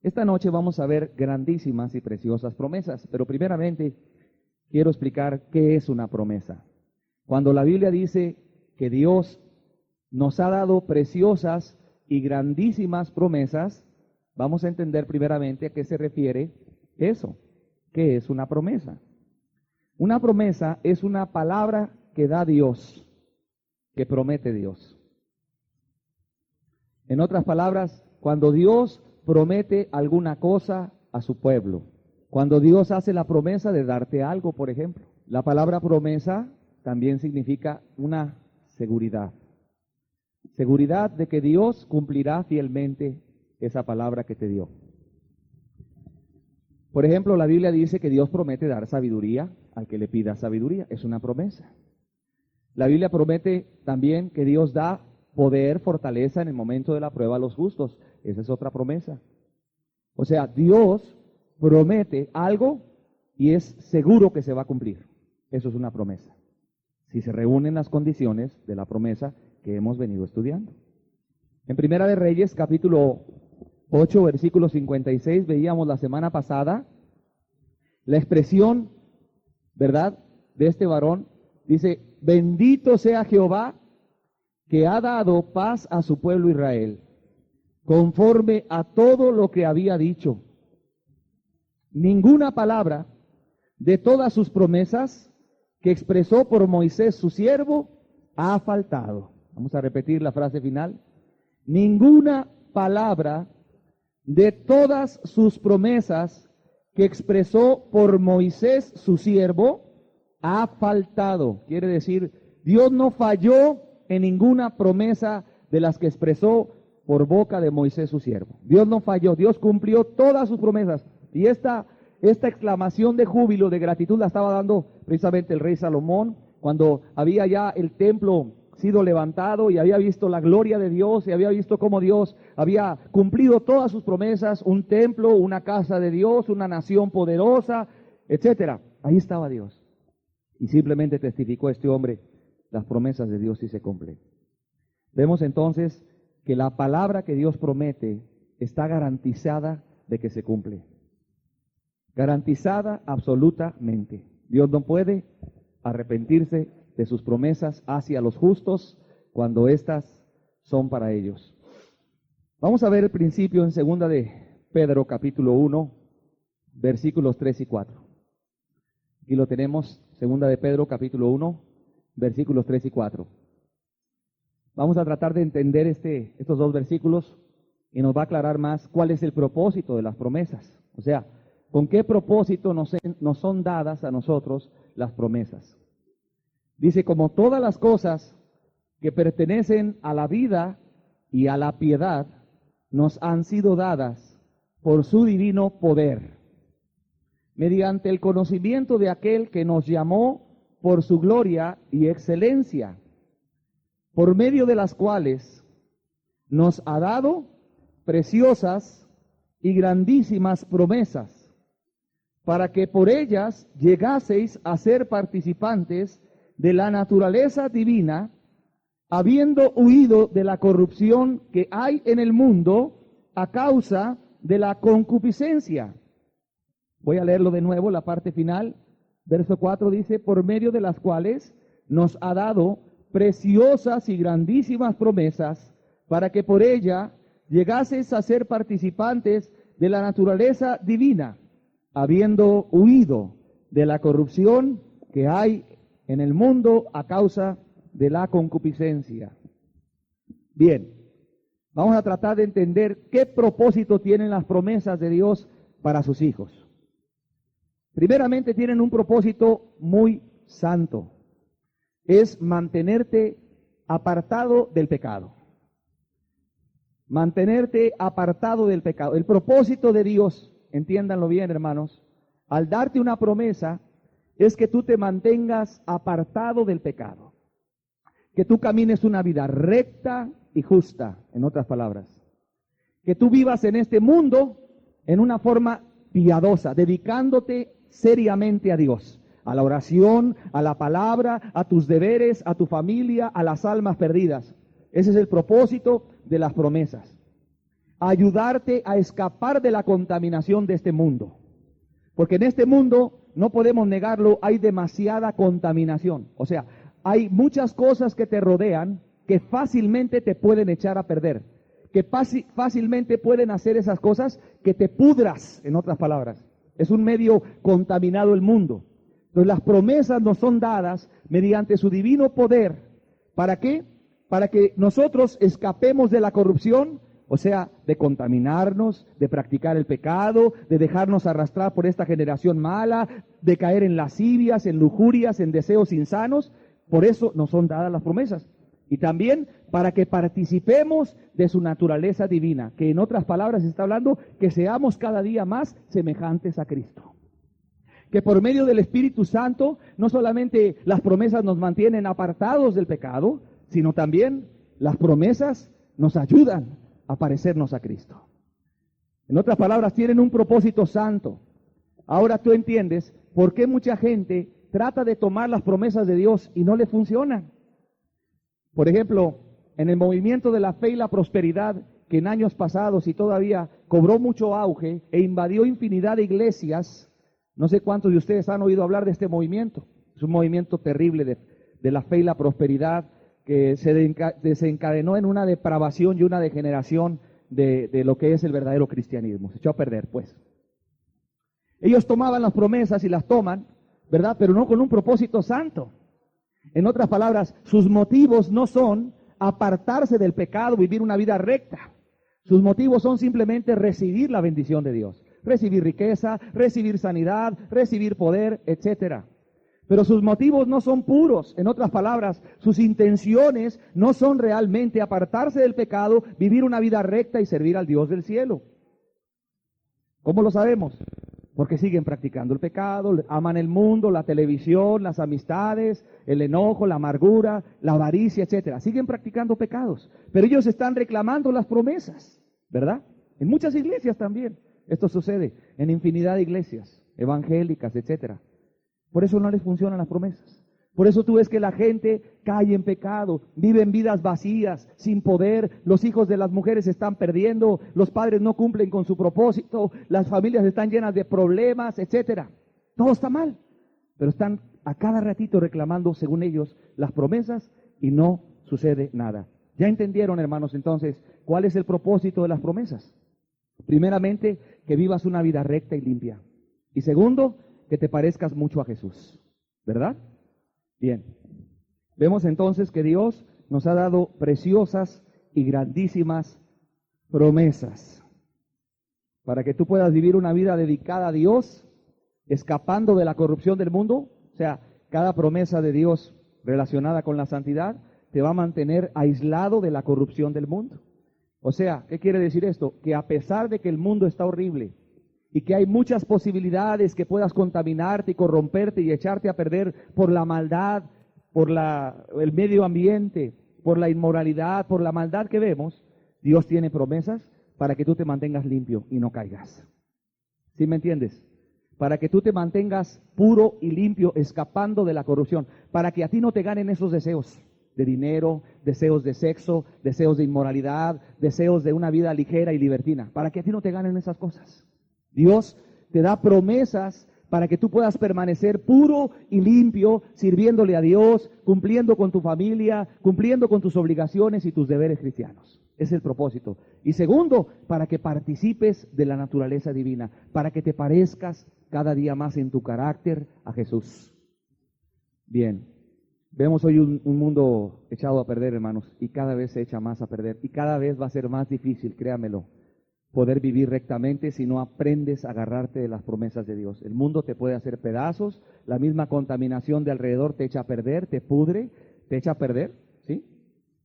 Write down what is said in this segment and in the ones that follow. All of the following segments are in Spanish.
Esta noche vamos a ver grandísimas y preciosas promesas, pero primeramente quiero explicar qué es una promesa. Cuando la Biblia dice que Dios nos ha dado preciosas y grandísimas promesas, vamos a entender primeramente a qué se refiere eso. ¿Qué es una promesa? Una promesa es una palabra que da Dios, que promete Dios. En otras palabras, cuando Dios promete alguna cosa a su pueblo, cuando Dios hace la promesa de darte algo, por ejemplo, la palabra promesa también significa una seguridad. Seguridad de que Dios cumplirá fielmente esa palabra que te dio. Por ejemplo, la Biblia dice que Dios promete dar sabiduría al que le pida sabiduría. Es una promesa. La Biblia promete también que Dios da poder, fortaleza en el momento de la prueba a los justos. Esa es otra promesa. O sea, Dios promete algo y es seguro que se va a cumplir. Eso es una promesa. Si se reúnen las condiciones de la promesa que hemos venido estudiando. En Primera de Reyes, capítulo 8, versículo 56, veíamos la semana pasada la expresión, ¿verdad?, de este varón. Dice, bendito sea Jehová que ha dado paz a su pueblo Israel, conforme a todo lo que había dicho. Ninguna palabra de todas sus promesas que expresó por Moisés su siervo ha faltado. Vamos a repetir la frase final. Ninguna palabra de todas sus promesas que expresó por Moisés su siervo ha faltado. Quiere decir, Dios no falló en ninguna promesa de las que expresó por boca de Moisés su siervo. Dios no falló, Dios cumplió todas sus promesas. Y esta exclamación de júbilo, de gratitud, la estaba dando precisamente el rey Salomón, cuando había ya el templo sido levantado y había visto la gloria de Dios y había visto cómo Dios había cumplido todas sus promesas, un templo, una casa de Dios, una nación poderosa, etcétera. Ahí estaba Dios. Y simplemente testificó este hombre, las promesas de Dios sí se cumplen. Vemos entonces que la palabra que Dios promete está garantizada de que se cumple. Garantizada absolutamente. Dios no puede arrepentirse de sus promesas hacia los justos cuando éstas son para ellos. Vamos a ver el principio en segunda de Pedro capítulo 1, versículos 3 y 4. Aquí lo tenemos, segunda de Pedro capítulo 1, versículos 3 y 4. Vamos a tratar de entender estos dos versículos y nos va a aclarar más cuál es el propósito de las promesas. O sea, con qué propósito nos son dadas a nosotros las promesas. Dice, como todas las cosas que pertenecen a la vida y a la piedad nos han sido dadas por su divino poder, mediante el conocimiento de aquel que nos llamó por su gloria y excelencia, por medio de las cuales nos ha dado preciosas y grandísimas promesas, para que por ellas llegaseis a ser participantes de la naturaleza divina, habiendo huido de la corrupción que hay en el mundo a causa de la concupiscencia. Voy a leerlo de nuevo, la parte final. Verso 4 dice, por medio de las cuales nos ha dado preciosas y grandísimas promesas, para que por ella llegases a ser participantes de la naturaleza divina, habiendo huido de la corrupción que hay en el mundo a causa de la concupiscencia. Bien, vamos a tratar de entender qué propósito tienen las promesas de Dios para sus hijos. Primeramente tienen un propósito muy santo, es mantenerte apartado del pecado. Mantenerte apartado del pecado. El propósito de Dios, entiéndanlo bien, hermanos, al darte una promesa, es que tú te mantengas apartado del pecado. Que tú camines una vida recta y justa, en otras palabras. Que tú vivas en este mundo en una forma piadosa, dedicándote seriamente a Dios, a la oración, a la palabra, a tus deberes, a tu familia, a las almas perdidas. Ese es el propósito de las promesas. ayudarte a escapar de la contaminación de este mundo. Porque en este mundo, no podemos negarlo, hay demasiada contaminación. O sea, hay muchas cosas que te rodean que fácilmente te pueden echar a perder. Que fácilmente pueden hacer esas cosas que te pudras, en otras palabras. Es un medio contaminado el mundo. Entonces las promesas nos son dadas mediante su divino poder. ¿Para qué? Para que nosotros escapemos de la corrupción, o sea, de contaminarnos, de practicar el pecado, de dejarnos arrastrar por esta generación mala, de caer en lascivias, en lujurias, en deseos insanos. Por eso nos son dadas las promesas. Y también para que participemos de su naturaleza divina, que en otras palabras está hablando que seamos cada día más semejantes a Cristo. Que por medio del Espíritu Santo, no solamente las promesas nos mantienen apartados del pecado, sino también las promesas nos ayudan a parecernos a Cristo. En otras palabras, tienen un propósito santo. Ahora tú entiendes por qué mucha gente trata de tomar las promesas de Dios y no le funcionan. Por ejemplo, en el movimiento de la fe y la prosperidad, que en años pasados y todavía cobró mucho auge e invadió infinidad de iglesias, no sé cuántos de ustedes han oído hablar de este movimiento. Es un movimiento terrible de la fe y la prosperidad que se desencadenó en una depravación y una degeneración de lo que es el verdadero cristianismo. Se echó a perder, pues. Ellos tomaban las promesas y las toman, ¿verdad? Pero no con un propósito santo. En otras palabras, sus motivos no son apartarse del pecado, vivir una vida recta. Sus motivos son simplemente recibir la bendición de Dios. Recibir riqueza, recibir sanidad, recibir poder, etcétera. Pero sus motivos no son puros. En otras palabras, sus intenciones no son realmente apartarse del pecado, vivir una vida recta y servir al Dios del cielo. ¿Cómo lo sabemos? Porque siguen practicando el pecado, aman el mundo, la televisión, las amistades, el enojo, la amargura, la avaricia, etcétera. Siguen practicando pecados, pero ellos están reclamando las promesas, ¿verdad? En muchas iglesias también. Esto sucede en infinidad de iglesias evangélicas, etcétera. Por eso no les funcionan las promesas. Por eso tú ves que la gente cae en pecado, vive en vidas vacías, sin poder, los hijos de las mujeres se están perdiendo, los padres no cumplen con su propósito, las familias están llenas de problemas, etcétera. Todo está mal, pero están a cada ratito reclamando, según ellos, las promesas y no sucede nada. ¿Ya entendieron, hermanos, entonces, cuál es el propósito de las promesas? Primeramente, que vivas una vida recta y limpia. Y segundo, que te parezcas mucho a Jesús, ¿verdad? Bien, vemos entonces que Dios nos ha dado preciosas y grandísimas promesas para que tú puedas vivir una vida dedicada a Dios, escapando de la corrupción del mundo. O sea, cada promesa de Dios relacionada con la santidad te va a mantener aislado de la corrupción del mundo. O sea, ¿qué quiere decir esto? Que a pesar de que el mundo está horrible y que hay muchas posibilidades que puedas contaminarte y corromperte y echarte a perder por la maldad, por el medio ambiente, por la inmoralidad, por la maldad que vemos, Dios tiene promesas para que tú te mantengas limpio y no caigas. ¿Sí me entiendes? Para que tú te mantengas puro y limpio, escapando de la corrupción, para que a ti no te ganen esos deseos de dinero, deseos de sexo, deseos de inmoralidad, deseos de una vida ligera y libertina, para que a ti no te ganen esas cosas. Dios te da promesas para que tú puedas permanecer puro y limpio, sirviéndole a Dios, cumpliendo con tu familia, cumpliendo con tus obligaciones y tus deberes cristianos. Es el propósito. Y segundo, para que participes de la naturaleza divina, para que te parezcas cada día más en tu carácter a Jesús. Bien, vemos hoy un mundo echado a perder, hermanos, y cada vez se echa más a perder, y cada vez va a ser más difícil, créamelo, poder vivir rectamente si no aprendes a agarrarte de las promesas de Dios. El mundo te puede hacer pedazos, la misma contaminación de alrededor te echa a perder, te pudre, te echa a perder, ¿sí?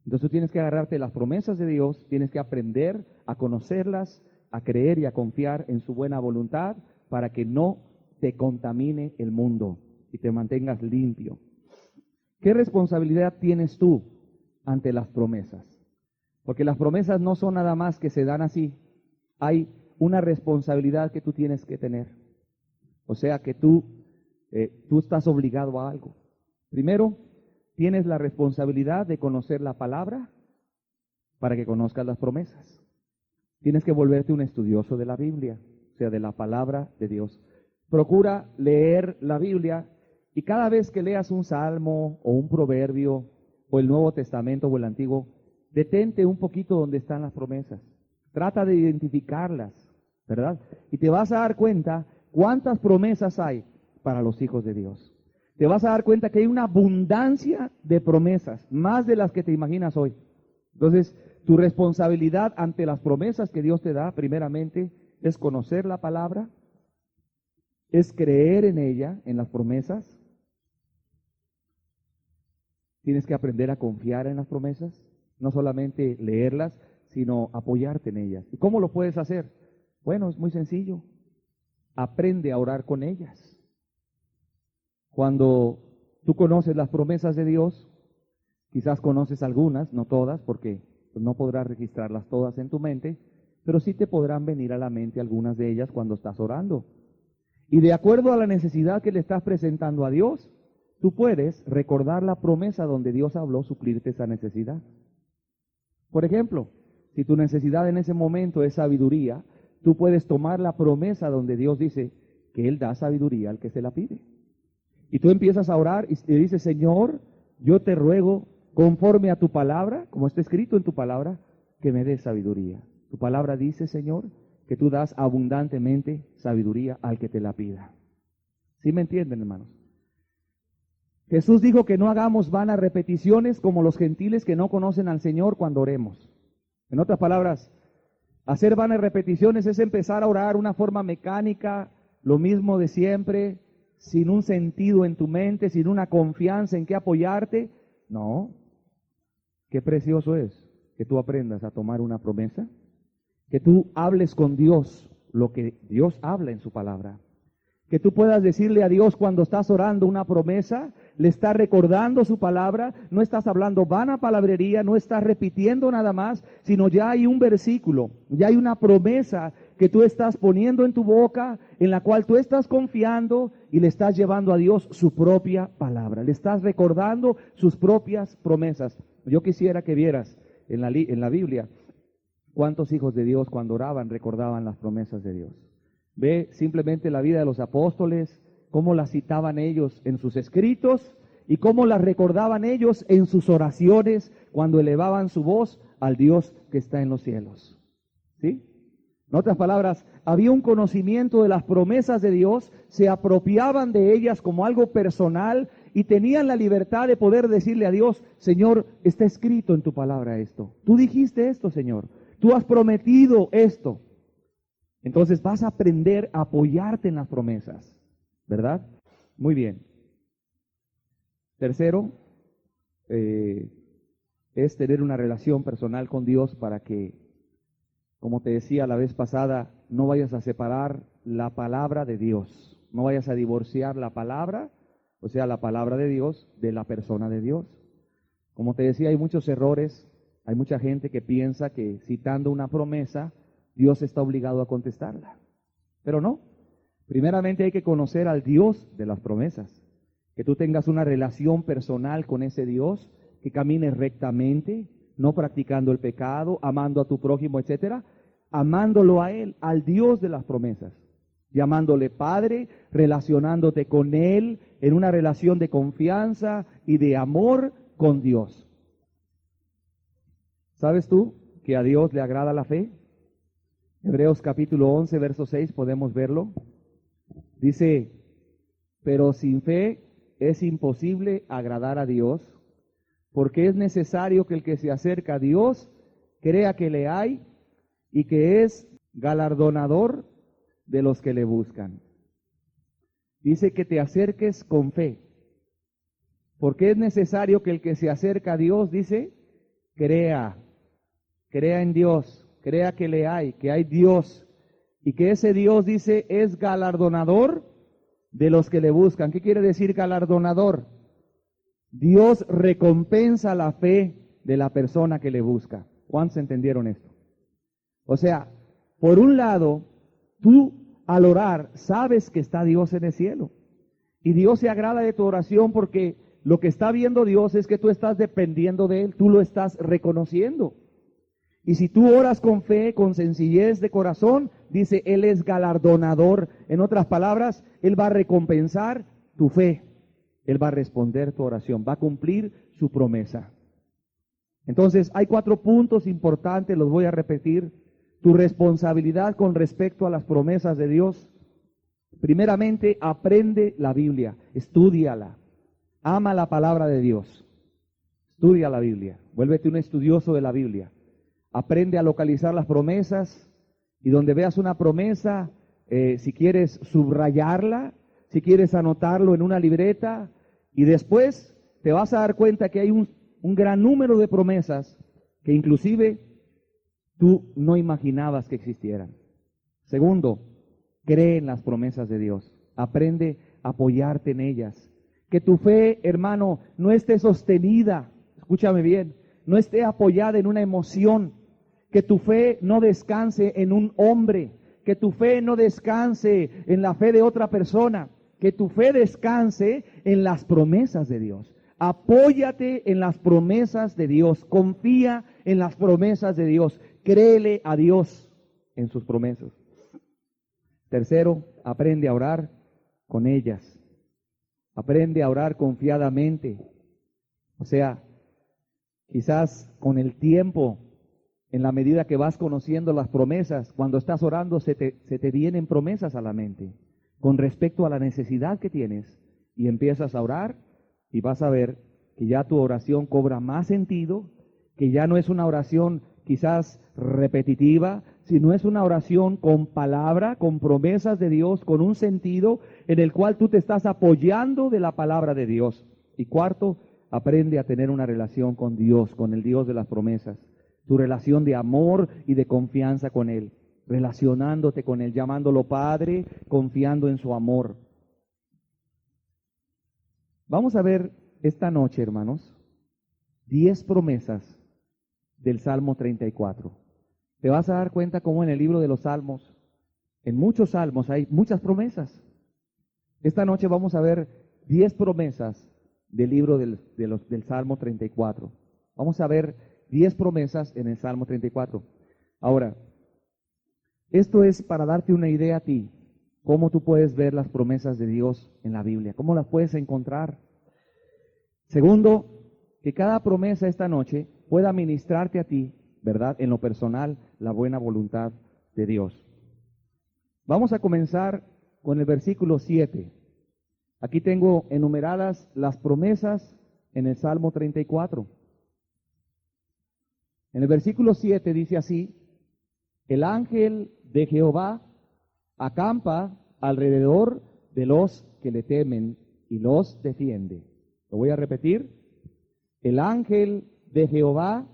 Entonces tú tienes que agarrarte de las promesas de Dios, tienes que aprender a conocerlas, a creer y a confiar en su buena voluntad para que no te contamine el mundo y te mantengas limpio. ¿Qué responsabilidad tienes tú ante las promesas? Porque las promesas no son nada más que se dan así. Hay una responsabilidad que tú tienes que tener. O sea que tú estás obligado a algo. Primero, tienes la responsabilidad de conocer la palabra para que conozcas las promesas. Tienes que volverte un estudioso de la Biblia, o sea, de la palabra de Dios. Procura leer la Biblia y cada vez que leas un salmo o un proverbio o el Nuevo Testamento o el Antiguo, detente un poquito donde están las promesas. Trata de identificarlas, ¿verdad? Y te vas a dar cuenta cuántas promesas hay para los hijos de Dios. Te vas a dar cuenta que hay una abundancia de promesas, más de las que te imaginas hoy. Entonces, tu responsabilidad ante las promesas que Dios te da, primeramente, es conocer la palabra, es creer en ella, en las promesas. Tienes que aprender a confiar en las promesas, no solamente leerlas, sino apoyarte en ellas. ¿Y cómo lo puedes hacer? Bueno, es muy sencillo. Aprende a orar con ellas. Cuando tú conoces las promesas de Dios, quizás conoces algunas, no todas, porque no podrás registrarlas todas en tu mente, pero sí te podrán venir a la mente algunas de ellas cuando estás orando. Y de acuerdo a la necesidad que le estás presentando a Dios, tú puedes recordar la promesa donde Dios habló suplirte esa necesidad. Por ejemplo, si tu necesidad en ese momento es sabiduría, tú puedes tomar la promesa donde Dios dice que Él da sabiduría al que se la pide. Y tú empiezas a orar y te dices, Señor, yo te ruego, conforme a tu palabra, como está escrito en tu palabra, que me des sabiduría. Tu palabra dice, Señor, que tú das abundantemente sabiduría al que te la pida. ¿Sí me entienden, hermanos? Jesús dijo que no hagamos vanas repeticiones como los gentiles que no conocen al Señor cuando oremos. En otras palabras, hacer vanas repeticiones es empezar a orar de una forma mecánica, lo mismo de siempre, sin un sentido en tu mente, sin una confianza en qué apoyarte. No, qué precioso es que tú aprendas a tomar una promesa, que tú hables con Dios lo que Dios habla en su palabra, que tú puedas decirle a Dios cuando estás orando una promesa, le estás recordando su palabra, no estás hablando vana palabrería, no estás repitiendo nada más, sino ya hay un versículo, ya hay una promesa que tú estás poniendo en tu boca, en la cual tú estás confiando y le estás llevando a Dios su propia palabra, le estás recordando sus propias promesas. Yo quisiera que vieras en la Biblia cuántos hijos de Dios cuando oraban recordaban las promesas de Dios. Ve simplemente la vida de los apóstoles, cómo las citaban ellos en sus escritos y cómo las recordaban ellos en sus oraciones cuando elevaban su voz al Dios que está en los cielos. ¿Sí? En otras palabras, había un conocimiento de las promesas de Dios, se apropiaban de ellas como algo personal y tenían la libertad de poder decirle a Dios, Señor, está escrito en tu palabra esto. Tú dijiste esto, Señor. Tú has prometido esto. Entonces vas a aprender a apoyarte en las promesas, ¿verdad? Muy bien. Tercero, es tener una relación personal con Dios para que, como te decía la vez pasada, no vayas a separar la palabra de Dios, no vayas a divorciar la palabra, o sea, la palabra de Dios, de la persona de Dios. Como te decía, hay muchos errores, hay mucha gente que piensa que citando una promesa, Dios está obligado a contestarla. Pero no. Primeramente hay que conocer al Dios de las promesas. Que tú tengas una relación personal con ese Dios, que camines rectamente, no practicando el pecado, amando a tu prójimo, etcétera, amándolo a Él, al Dios de las promesas, llamándole Padre, relacionándote con Él en una relación de confianza y de amor con Dios. ¿Sabes tú que a Dios le agrada la fe? Hebreos capítulo 11, verso 6, podemos verlo. Dice, pero sin fe es imposible agradar a Dios, porque es necesario que el que se acerca a Dios crea que le hay y que es galardonador de los que le buscan. Dice que te acerques con fe, porque es necesario que el que se acerca a Dios, dice, crea en Dios, crea que le hay, que hay Dios, y que ese Dios, dice, es galardonador de los que le buscan. ¿Qué quiere decir galardonador? Dios recompensa la fe de la persona que le busca. ¿Cuántos entendieron esto? O sea, por un lado, tú al orar sabes que está Dios en el cielo. Y Dios se agrada de tu oración porque lo que está viendo Dios es que tú estás dependiendo de Él, tú lo estás reconociendo. Y si tú oras con fe, con sencillez de corazón, dice, Él es galardonador. En otras palabras, Él va a recompensar tu fe. Él va a responder tu oración, va a cumplir su promesa. Entonces, hay 4 puntos importantes, los voy a repetir. Tu responsabilidad con respecto a las promesas de Dios. Primeramente, aprende la Biblia, estúdiala, ama la palabra de Dios. Estudia la Biblia, vuélvete un estudioso de la Biblia. Aprende a localizar las promesas y donde veas una promesa, si quieres subrayarla, si quieres anotarlo en una libreta, y después te vas a dar cuenta que hay un gran número de promesas que inclusive tú no imaginabas que existieran. Segundo, cree en las promesas de Dios. Aprende a apoyarte en ellas. Que tu fe, hermano, no esté sostenida, escúchame bien, no esté apoyada en una emoción. Que tu fe no descanse en un hombre. Que tu fe no descanse en la fe de otra persona. Que tu fe descanse en las promesas de Dios. Apóyate en las promesas de Dios. Confía en las promesas de Dios. Créele a Dios en sus promesas. Tercero, aprende a orar con ellas. Aprende a orar confiadamente. O sea, quizás con el tiempo, en la medida que vas conociendo las promesas, cuando estás orando se te vienen promesas a la mente con respecto a la necesidad que tienes, y empiezas a orar y vas a ver que ya tu oración cobra más sentido, que ya no es una oración quizás repetitiva, sino es una oración con palabra, con promesas de Dios, con un sentido en el cual tú te estás apoyando de la palabra de Dios. Y cuarto, aprende a tener una relación con Dios, con el Dios de las promesas. Tu relación de amor y de confianza con Él, relacionándote con Él, llamándolo Padre, confiando en su amor. Vamos a ver esta noche, hermanos, 10 promesas del Salmo 34. Te vas a dar cuenta cómo en el libro de los Salmos, en muchos salmos hay muchas promesas. Esta noche vamos a ver 10 promesas del libro del Salmo 34. Vamos a ver 10 promesas en el Salmo 34. Ahora, esto es para darte una idea a ti, cómo tú puedes ver las promesas de Dios en la Biblia, cómo las puedes encontrar. Segundo, que cada promesa esta noche pueda ministrarte a ti, ¿verdad? En lo personal, la buena voluntad de Dios. Vamos a comenzar con el versículo 7. Aquí tengo enumeradas las promesas en el Salmo 34. En el versículo 7 dice así: el ángel de Jehová acampa alrededor de los que le temen y los defiende. Lo voy a repetir. El ángel de Jehová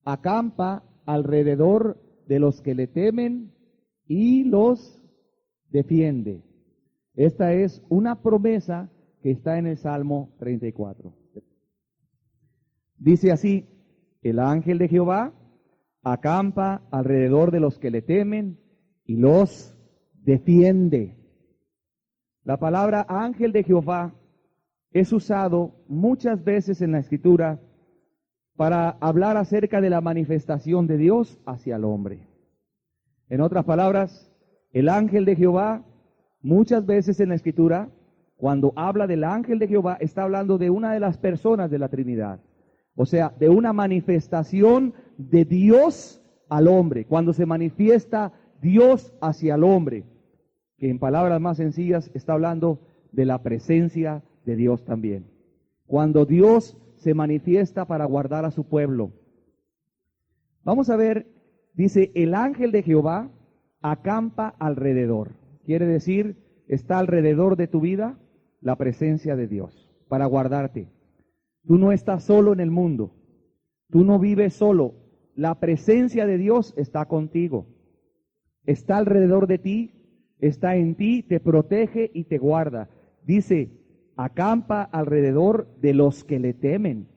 acampa alrededor de los que le temen y los defiende. Esta es una promesa que está en el Salmo 34. Dice así: el ángel de Jehová acampa alrededor de los que le temen y los defiende. La palabra ángel de Jehová es usado muchas veces en la Escritura para hablar acerca de la manifestación de Dios hacia el hombre. En otras palabras, el ángel de Jehová, muchas veces en la Escritura, cuando habla del ángel de Jehová, está hablando de una de las personas de la Trinidad. O sea, de una manifestación de Dios al hombre. Cuando se manifiesta Dios hacia el hombre, que en palabras más sencillas está hablando de la presencia de Dios también. Cuando Dios se manifiesta para guardar a su pueblo. Vamos a ver, dice, el ángel de Jehová acampa alrededor. Quiere decir, está alrededor de tu vida la presencia de Dios para guardarte. Tú no estás solo en el mundo. Tú no vives solo. La presencia de Dios está contigo. Está alrededor de ti, está en ti, te protege y te guarda. Dice, acampa alrededor de los que le temen.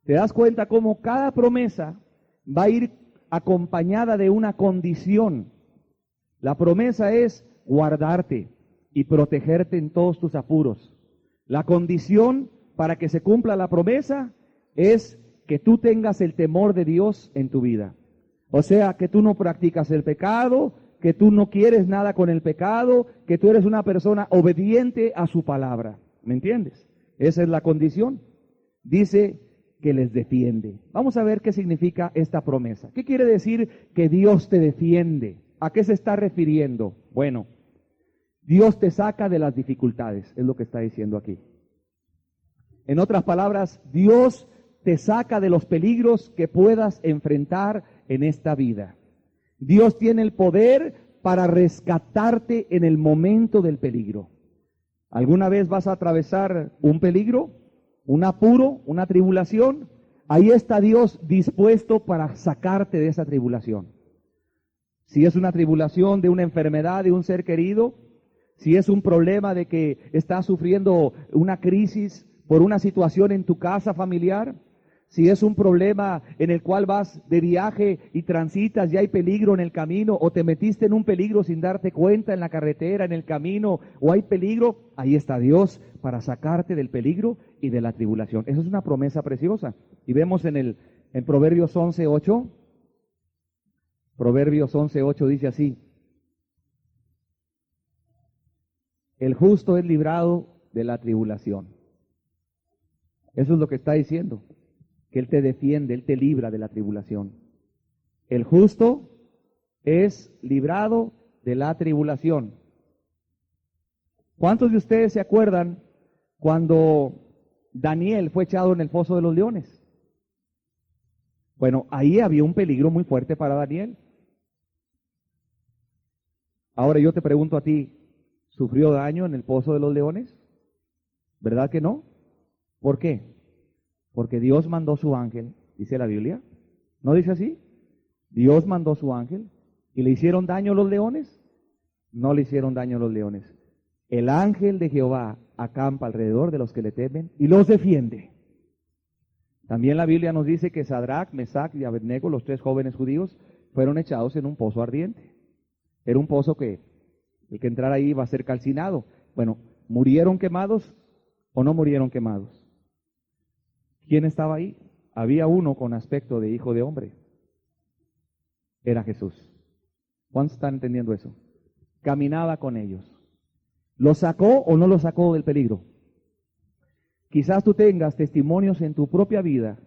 ¿Te das cuenta cómo cada promesa va a ir acompañada de una condición? La promesa es guardarte y protegerte en todos tus apuros. La condición para que se cumpla la promesa es que tú tengas el temor de Dios en tu vida. O sea, que tú no practicas el pecado, que tú no quieres nada con el pecado, que tú eres una persona obediente a su palabra. ¿Me entiendes? Esa es la condición. Dice que les defiende. Vamos a ver qué significa esta promesa. ¿Qué quiere decir que Dios te defiende? ¿A qué se está refiriendo? Bueno, Dios te saca de las dificultades, es lo que está diciendo aquí. En otras palabras, Dios te saca de los peligros que puedas enfrentar en esta vida. Dios tiene el poder para rescatarte en el momento del peligro. ¿Alguna vez vas a atravesar un peligro, un apuro, una tribulación? Ahí está Dios dispuesto para sacarte de esa tribulación. Si es una tribulación de una enfermedad de un ser querido, si es un problema de que estás sufriendo una crisis por una situación en tu casa familiar, si es un problema en el cual vas de viaje y transitas y hay peligro en el camino, o te metiste en un peligro sin darte cuenta en la carretera, en el camino, o hay peligro, ahí está Dios para sacarte del peligro y de la tribulación. Esa es una promesa preciosa. Y vemos en Proverbios 11:8, Proverbios 11:8 dice así: el justo es librado de la tribulación. Eso es lo que está diciendo, que Él te defiende, Él te libra de la tribulación. El justo es librado de la tribulación. ¿Cuántos de ustedes se acuerdan cuando Daniel fue echado en el foso de los leones? Bueno, ahí había un peligro muy fuerte para Daniel. Ahora yo te pregunto a ti, ¿sufrió daño en el pozo de los leones? ¿Verdad que no? ¿Por qué? Porque Dios mandó su ángel, dice la Biblia. ¿No dice así? Dios mandó su ángel. ¿Y le hicieron daño a los leones? No le hicieron daño a los leones. El ángel de Jehová acampa alrededor de los que le temen y los defiende. También la Biblia nos dice que Sadrach, Mesach y Abednego, los tres jóvenes judíos, fueron echados en un pozo ardiente. Era un pozo que el que entrara ahí iba a ser calcinado. Bueno, ¿murieron quemados o no murieron quemados? ¿Quién estaba ahí? Había uno con aspecto de hijo de hombre. Era Jesús. ¿Cuántos están entendiendo eso? Caminaba con ellos. ¿Lo sacó o no lo sacó del peligro? Quizás tú tengas testimonios en tu propia vida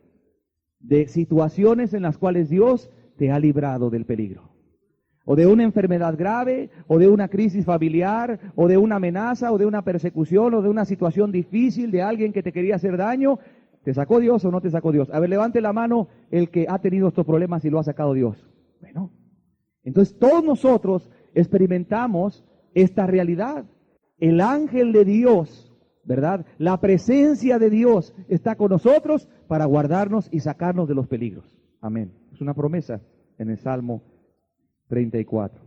de situaciones en las cuales Dios te ha librado del peligro. O de una enfermedad grave, o de una crisis familiar, o de una amenaza, o de una persecución, o de una situación difícil de alguien que te quería hacer daño. ¿Te sacó Dios o no te sacó Dios? A ver, levante la mano el que ha tenido estos problemas y lo ha sacado Dios. Bueno, entonces todos nosotros experimentamos esta realidad. El ángel de Dios, ¿verdad? La presencia de Dios está con nosotros para guardarnos y sacarnos de los peligros. Amén. Es una promesa en el Salmo 34.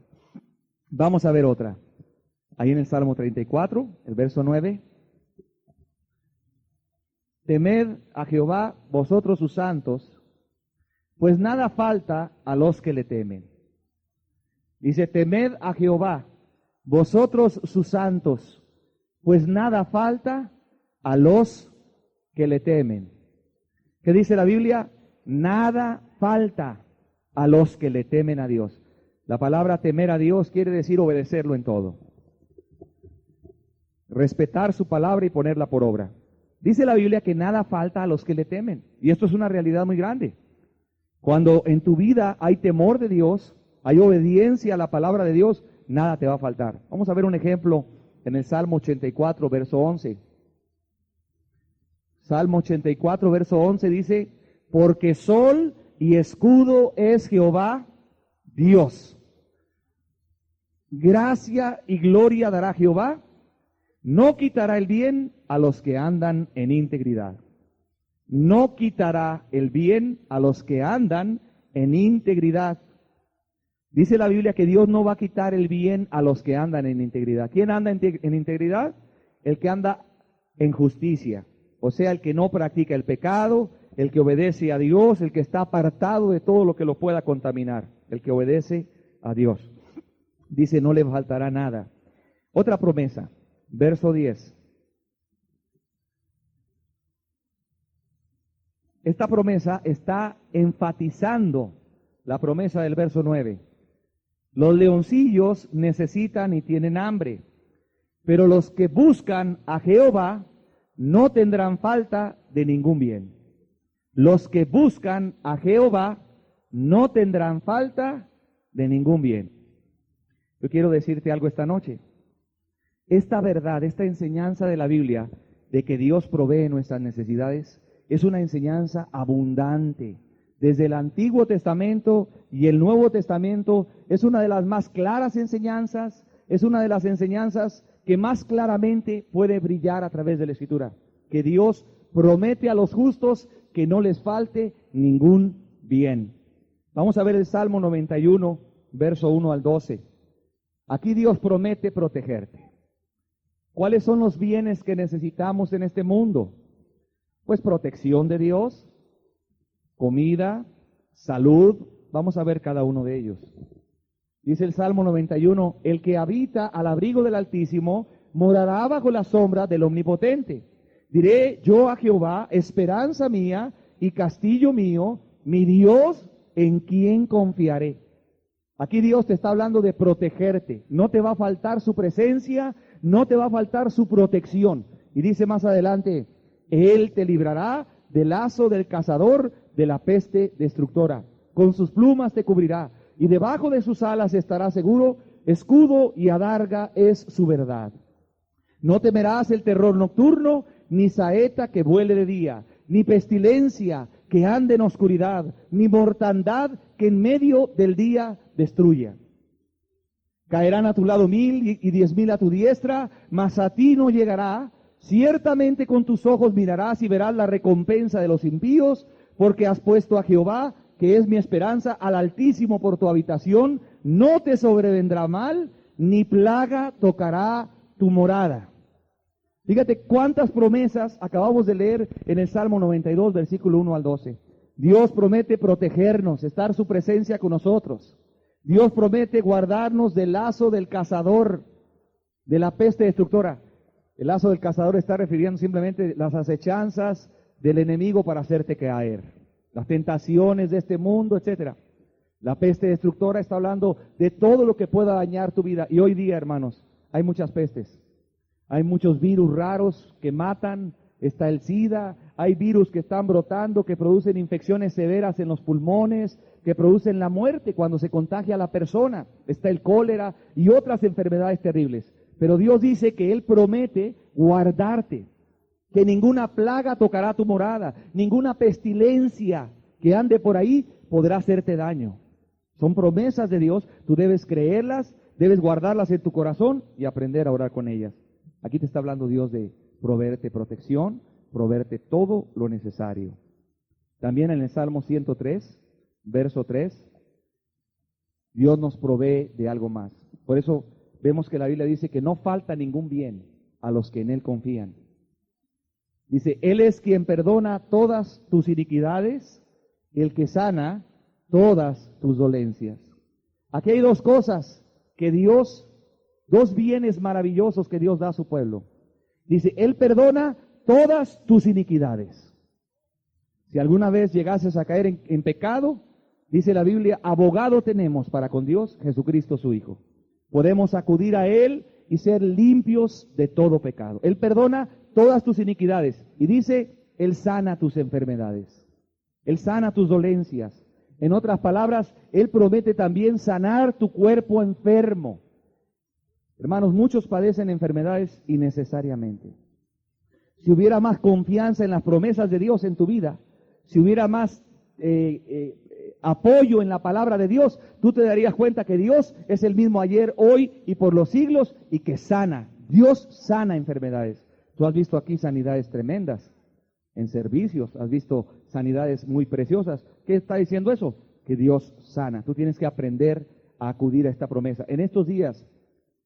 Vamos a ver otra. Ahí en el Salmo 34, el verso 9. Temed a Jehová, vosotros sus santos, pues nada falta a los que le temen. Dice, temed a Jehová, vosotros sus santos, pues nada falta a los que le temen. ¿Qué dice la Biblia? Nada falta a los que le temen a Dios. La palabra temer a Dios quiere decir obedecerlo en todo. Respetar su palabra y ponerla por obra. Dice la Biblia que nada falta a los que le temen. Y esto es una realidad muy grande. Cuando en tu vida hay temor de Dios, hay obediencia a la palabra de Dios, nada te va a faltar. Vamos a ver un ejemplo en el Salmo 84, verso 11. Salmo 84, verso 11 dice, porque sol y escudo es Jehová, Dios. Gracia y gloria dará Jehová. No quitará el bien a los que andan en integridad. No quitará el bien a los que andan en integridad. Dice la Biblia que Dios no va a quitar el bien a los que andan en integridad. ¿Quién anda en integridad? El que anda en justicia. O sea, el que no practica el pecado, el que obedece a Dios, el que está apartado de todo lo que lo pueda contaminar. El que obedece a Dios. Dice, no le faltará nada. Otra promesa. Verso 10. Esta promesa está enfatizando la promesa del verso 9. Los leoncillos necesitan y tienen hambre, pero los que buscan a Jehová no tendrán falta de ningún bien. Los que buscan a Jehová no tendrán falta de ningún bien. Yo quiero decirte algo esta noche. Esta verdad, esta enseñanza de la Biblia, de que Dios provee nuestras necesidades, es una enseñanza abundante. Desde el Antiguo Testamento y el Nuevo Testamento es una de las más claras enseñanzas, es una de las enseñanzas que más claramente puede brillar a través de la Escritura. Que Dios promete a los justos que no les falte ningún bien. Vamos a ver el Salmo 91, verso 1 al 12. Aquí Dios promete protegerte. ¿Cuáles son los bienes que necesitamos en este mundo? Pues protección de Dios, comida, salud. Vamos a ver cada uno de ellos. Dice el Salmo 91, el que habita al abrigo del Altísimo morará bajo la sombra del Omnipotente. Diré yo a Jehová, esperanza mía y castillo mío, mi Dios en quien confiaré. Aquí Dios te está hablando de protegerte. No te va a faltar su presencia, no te va a faltar su protección. Y dice más adelante, Él te librará del lazo del cazador, de la peste destructora. Con sus plumas te cubrirá, y debajo de sus alas estará seguro. Escudo y adarga es su verdad. No temerás el terror nocturno, ni saeta que vuele de día, ni pestilencia que ande en oscuridad, ni mortandad que en medio del día destruya. Caerán a tu lado 1000 y 10,000 a tu diestra, mas a ti no llegará. Ciertamente con tus ojos mirarás y verás la recompensa de los impíos, porque has puesto a Jehová, que es mi esperanza, al Altísimo por tu habitación. No te sobrevendrá mal, ni plaga tocará tu morada. Fíjate cuántas promesas acabamos de leer en el Salmo 92, versículo 1 al 12. Dios promete protegernos, estar su presencia con nosotros. Dios promete guardarnos del lazo del cazador, de la peste destructora. El lazo del cazador está refiriendo simplemente las acechanzas del enemigo para hacerte caer, las tentaciones de este mundo, etcétera. La peste destructora está hablando de todo lo que pueda dañar tu vida. Y hoy día, hermanos, hay muchas pestes. Hay muchos virus raros que matan, está el SIDA, hay virus que están brotando, que producen infecciones severas en los pulmones, que producen la muerte cuando se contagia a la persona, está el cólera y otras enfermedades terribles. Pero Dios dice que Él promete guardarte, que ninguna plaga tocará tu morada, ninguna pestilencia que ande por ahí podrá hacerte daño. Son promesas de Dios, tú debes creerlas, debes guardarlas en tu corazón y aprender a orar con ellas. Aquí te está hablando Dios de proveerte protección, proveerte todo lo necesario. También en el Salmo 103, verso 3, Dios nos provee de algo más. Por eso vemos que la Biblia dice que no falta ningún bien a los que en Él confían. Dice, Él es quien perdona todas tus iniquidades, el que sana todas tus dolencias. Aquí hay dos cosas que Dios, dos bienes maravillosos que Dios da a su pueblo. Dice, Él perdona todas tus iniquidades. Si alguna vez llegases a caer en pecado, dice la Biblia, abogado tenemos para con Dios, Jesucristo su Hijo. Podemos acudir a Él y ser limpios de todo pecado. Él perdona todas tus iniquidades. Y dice, Él sana tus enfermedades. Él sana tus dolencias. En otras palabras, Él promete también sanar tu cuerpo enfermo. Hermanos, muchos padecen enfermedades innecesariamente. Si hubiera más confianza en las promesas de Dios en tu vida, si hubiera más apoyo en la palabra de Dios, tú te darías cuenta que Dios es el mismo ayer, hoy y por los siglos, y que sana. Dios sana enfermedades. Tú has visto aquí sanidades tremendas en servicios, has visto sanidades muy preciosas. ¿Qué está diciendo eso? Que Dios sana. Tú tienes que aprender a acudir a esta promesa. En estos días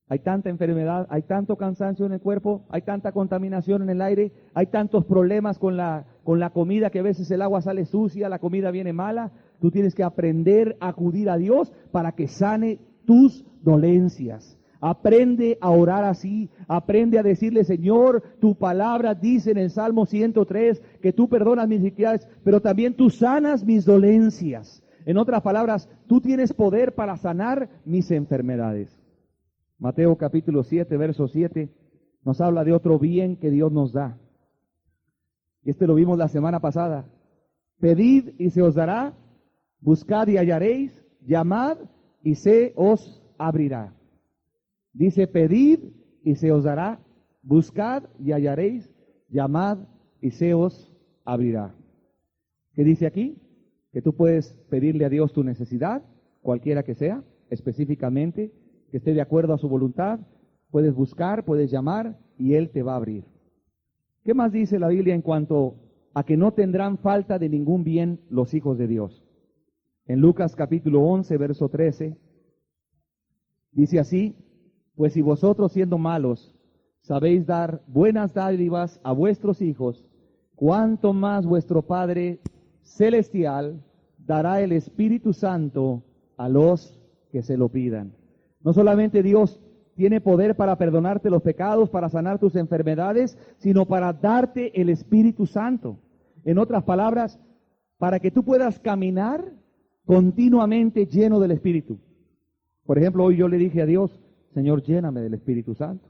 hay tanta enfermedad, hay tanto cansancio en el cuerpo, hay tanta contaminación en el aire, hay tantos problemas con la comida que a veces el agua sale sucia, la comida viene mala. Tú tienes que aprender a acudir a Dios para que sane tus dolencias. Aprende a orar así, aprende a decirle, Señor, tu palabra dice en el Salmo 103 que tú perdonas mis iniquidades, pero también tú sanas mis dolencias. En otras palabras, tú tienes poder para sanar mis enfermedades. Mateo capítulo 7, verso 7, nos habla de otro bien que Dios nos da. Este lo vimos la semana pasada. Pedid y se os dará, buscad y hallaréis, llamad y se os abrirá. Dice, pedid y se os dará, buscad y hallaréis, llamad y se os abrirá. ¿Qué dice aquí? Que tú puedes pedirle a Dios tu necesidad, cualquiera que sea, específicamente, que esté de acuerdo a su voluntad, puedes buscar, puedes llamar y Él te va a abrir. ¿Qué más dice la Biblia en cuanto a que no tendrán falta de ningún bien los hijos de Dios? En Lucas capítulo 11, verso 13, dice así, pues si vosotros siendo malos sabéis dar buenas dádivas a vuestros hijos, cuánto más vuestro Padre Celestial dará el Espíritu Santo a los que se lo pidan. No solamente Dios tiene poder para perdonarte los pecados, para sanar tus enfermedades, sino para darte el Espíritu Santo. En otras palabras, para que tú puedas caminar continuamente lleno del Espíritu. Por ejemplo, hoy yo le dije a Dios, Señor, lléname del Espíritu Santo.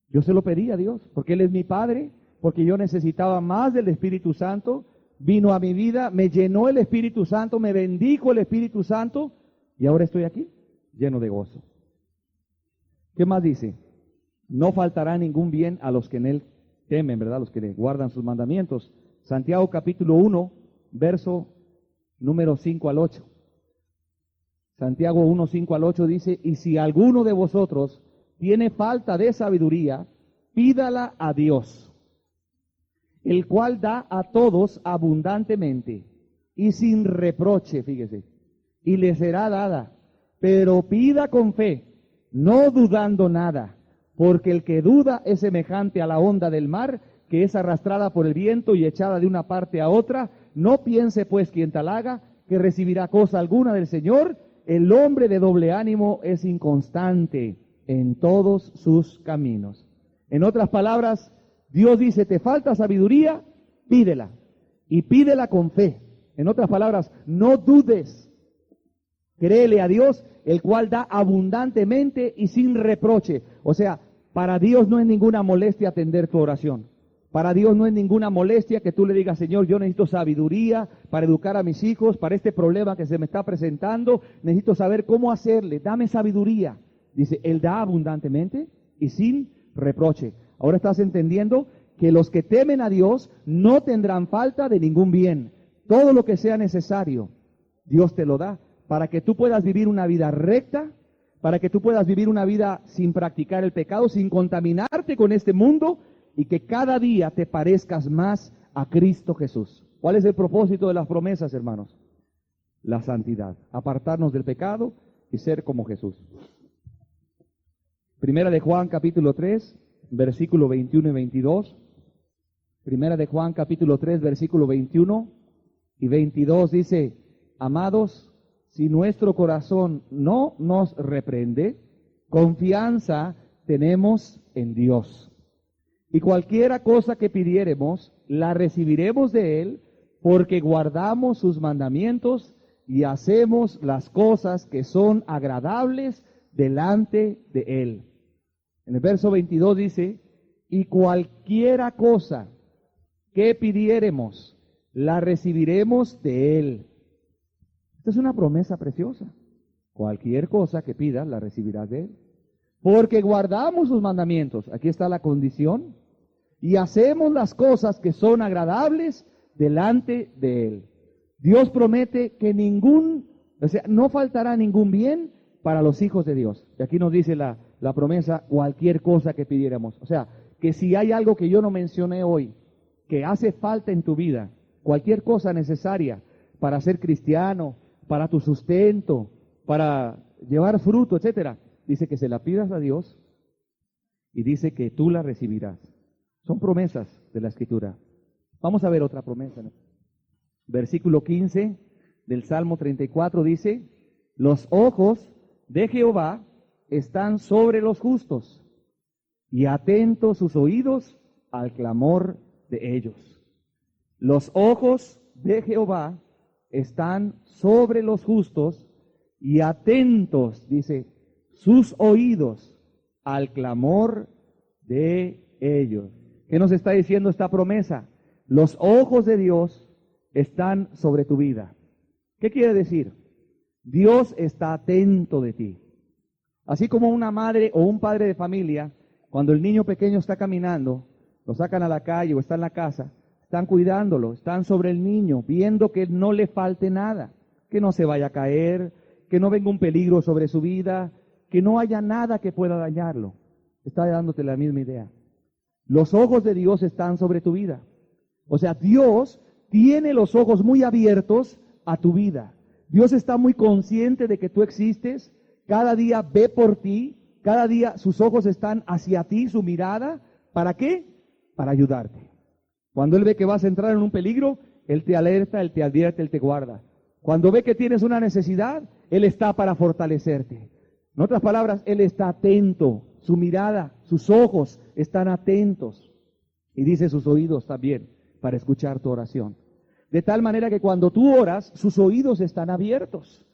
Yo se lo pedí a Dios, porque Él es mi Padre, porque yo necesitaba más del Espíritu Santo. Vino a mi vida, me llenó el Espíritu Santo, me bendijo el Espíritu Santo, y ahora estoy aquí, lleno de gozo. ¿Qué más dice? No faltará ningún bien a los que en Él temen, ¿verdad? Los que le guardan sus mandamientos. Santiago capítulo 1, verso número 5 al 8. Santiago 1, 5 al 8 dice, y si alguno de vosotros tiene falta de sabiduría, pídala a Dios, el cual da a todos abundantemente y sin reproche, fíjese, y le será dada, pero pida con fe, no dudando nada, porque el que duda es semejante a la onda del mar, que es arrastrada por el viento y echada de una parte a otra. No piense pues quien tal haga, que recibirá cosa alguna del Señor. El hombre de doble ánimo es inconstante en todos sus caminos. En otras palabras, Dios dice, te falta sabiduría, pídela, y pídela con fe. En otras palabras, no dudes, créele a Dios, el cual da abundantemente y sin reproche. O sea, para Dios no es ninguna molestia atender tu oración. Para Dios no es ninguna molestia que tú le digas, Señor, yo necesito sabiduría para educar a mis hijos, para este problema que se me está presentando, necesito saber cómo hacerle, dame sabiduría. Dice, Él da abundantemente y sin reproche. Ahora estás entendiendo que los que temen a Dios no tendrán falta de ningún bien. Todo lo que sea necesario, Dios te lo da, para que tú puedas vivir una vida recta, para que tú puedas vivir una vida sin practicar el pecado, sin contaminarte con este mundo, y que cada día te parezcas más a Cristo Jesús. ¿Cuál es el propósito de las promesas, hermanos? La santidad, apartarnos del pecado y ser como Jesús. Primera de Juan capítulo 3, versículo 21 y 22. Primera de Juan capítulo 3, versículo 21 y 22 dice, amados, si nuestro corazón no nos reprende, confianza tenemos en Dios. Y cualquiera cosa que pidiéremos, la recibiremos de Él, porque guardamos sus mandamientos y hacemos las cosas que son agradables delante de Él. En el verso 22 dice, y cualquiera cosa que pidiéremos, la recibiremos de Él. Esta es una promesa preciosa. Cualquier cosa que pidas, la recibirás de Él. Porque guardamos sus mandamientos, aquí está la condición, y hacemos las cosas que son agradables delante de Él. Dios promete que no faltará ningún bien para los hijos de Dios. Y aquí nos dice la promesa, cualquier cosa que pidiéramos. O sea, que si hay algo que yo no mencioné hoy, que hace falta en tu vida, cualquier cosa necesaria para ser cristiano, para tu sustento, para llevar fruto, etcétera, dice que se la pidas a Dios y dice que tú la recibirás. Son promesas de la Escritura. Vamos a ver otra promesa. Versículo 15 del Salmo 34 dice, los ojos de Jehová están sobre los justos y atentos sus oídos al clamor de ellos. Los ojos de Jehová están sobre los justos y atentos, dice, sus oídos al clamor de ellos. ¿Qué nos está diciendo esta promesa? Los ojos de Dios están sobre tu vida. ¿Qué quiere decir? Dios está atento de ti. Así como una madre o un padre de familia, cuando el niño pequeño está caminando, lo sacan a la calle o está en la casa, están cuidándolo, están sobre el niño, viendo que no le falte nada, que no se vaya a caer, que no venga un peligro sobre su vida, que no haya nada que pueda dañarlo. Está dándote la misma idea. Los ojos de Dios están sobre tu vida. O sea, Dios tiene los ojos muy abiertos a tu vida. Dios está muy consciente de que tú existes. Cada día ve por ti. Cada día sus ojos están hacia ti, su mirada. ¿Para qué? Para ayudarte. Cuando Él ve que vas a entrar en un peligro, Él te alerta, Él te advierte, Él te guarda. Cuando ve que tienes una necesidad, Él está para fortalecerte. En otras palabras, Él está atento. Su mirada, sus ojos están atentos. Y dice sus oídos también para escuchar tu oración. De tal manera que cuando tú oras, sus oídos están abiertos.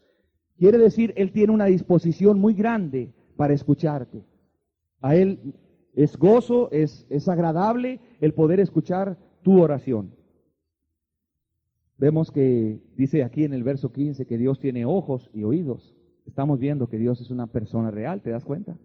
Quiere decir, Él tiene una disposición muy grande para escucharte. A Él es gozo, es agradable el poder escuchar tu oración. Vemos que dice aquí en el verso 15 que Dios tiene ojos y oídos. Estamos viendo que Dios es una persona real, ¿te das cuenta?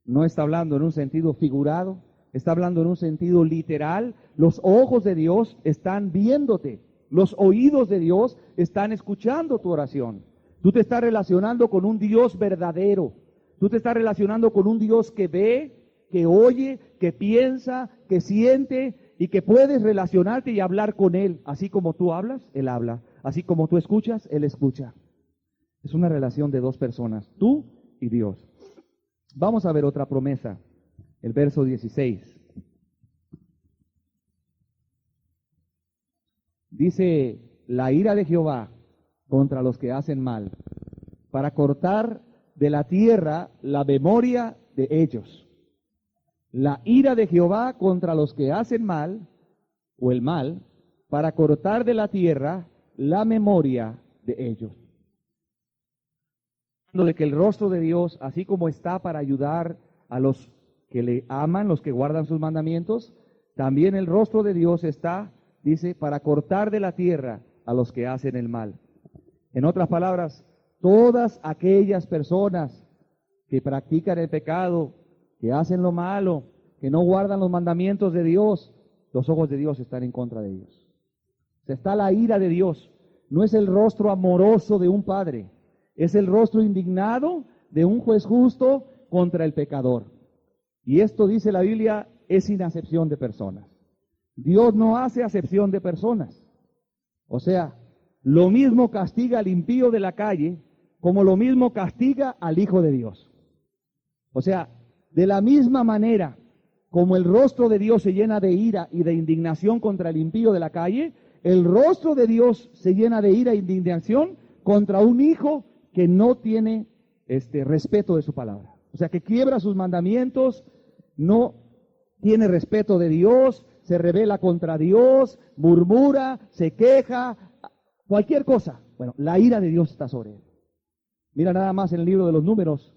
No está hablando en un sentido figurado, está hablando en un sentido literal. Los ojos de Dios están viéndote, los oídos de Dios están escuchando tu oración. Tú te estás relacionando con un Dios verdadero, tú te estás relacionando con un Dios que ve, que oye, que piensa, que siente y que puedes relacionarte y hablar con Él. Así como tú hablas, Él habla. Así como tú escuchas, Él escucha. Es una relación de dos personas, tú y Dios. Vamos a ver otra promesa, el verso 16. Dice, la ira de Jehová contra los que hacen mal, para cortar de la tierra la memoria de ellos. La ira de Jehová contra los que hacen mal, o el mal, para cortar de la tierra la memoria de ellos. De que el rostro de Dios, así como está para ayudar a los que le aman, los que guardan sus mandamientos, también el rostro de Dios está, dice, para cortar de la tierra a los que hacen el mal. En otras palabras, todas aquellas personas que practican el pecado, que hacen lo malo, que no guardan los mandamientos de Dios, los ojos de Dios están en contra de ellos. O sea, está la ira de Dios. No es el rostro amoroso de un padre, es el rostro indignado de un juez justo contra el pecador. Y esto, dice la Biblia, es sin acepción de personas. Dios no hace acepción de personas. O sea, lo mismo castiga al impío de la calle, como lo mismo castiga al Hijo de Dios. O sea, de la misma manera como el rostro de Dios se llena de ira y de indignación contra el impío de la calle, el rostro de Dios se llena de ira e indignación contra un hijo que no tiene respeto de su palabra. O sea, que quiebra sus mandamientos, no tiene respeto de Dios, se rebela contra Dios, murmura, se queja, cualquier cosa. Bueno, la ira de Dios está sobre él. Mira nada más en el libro de los Números,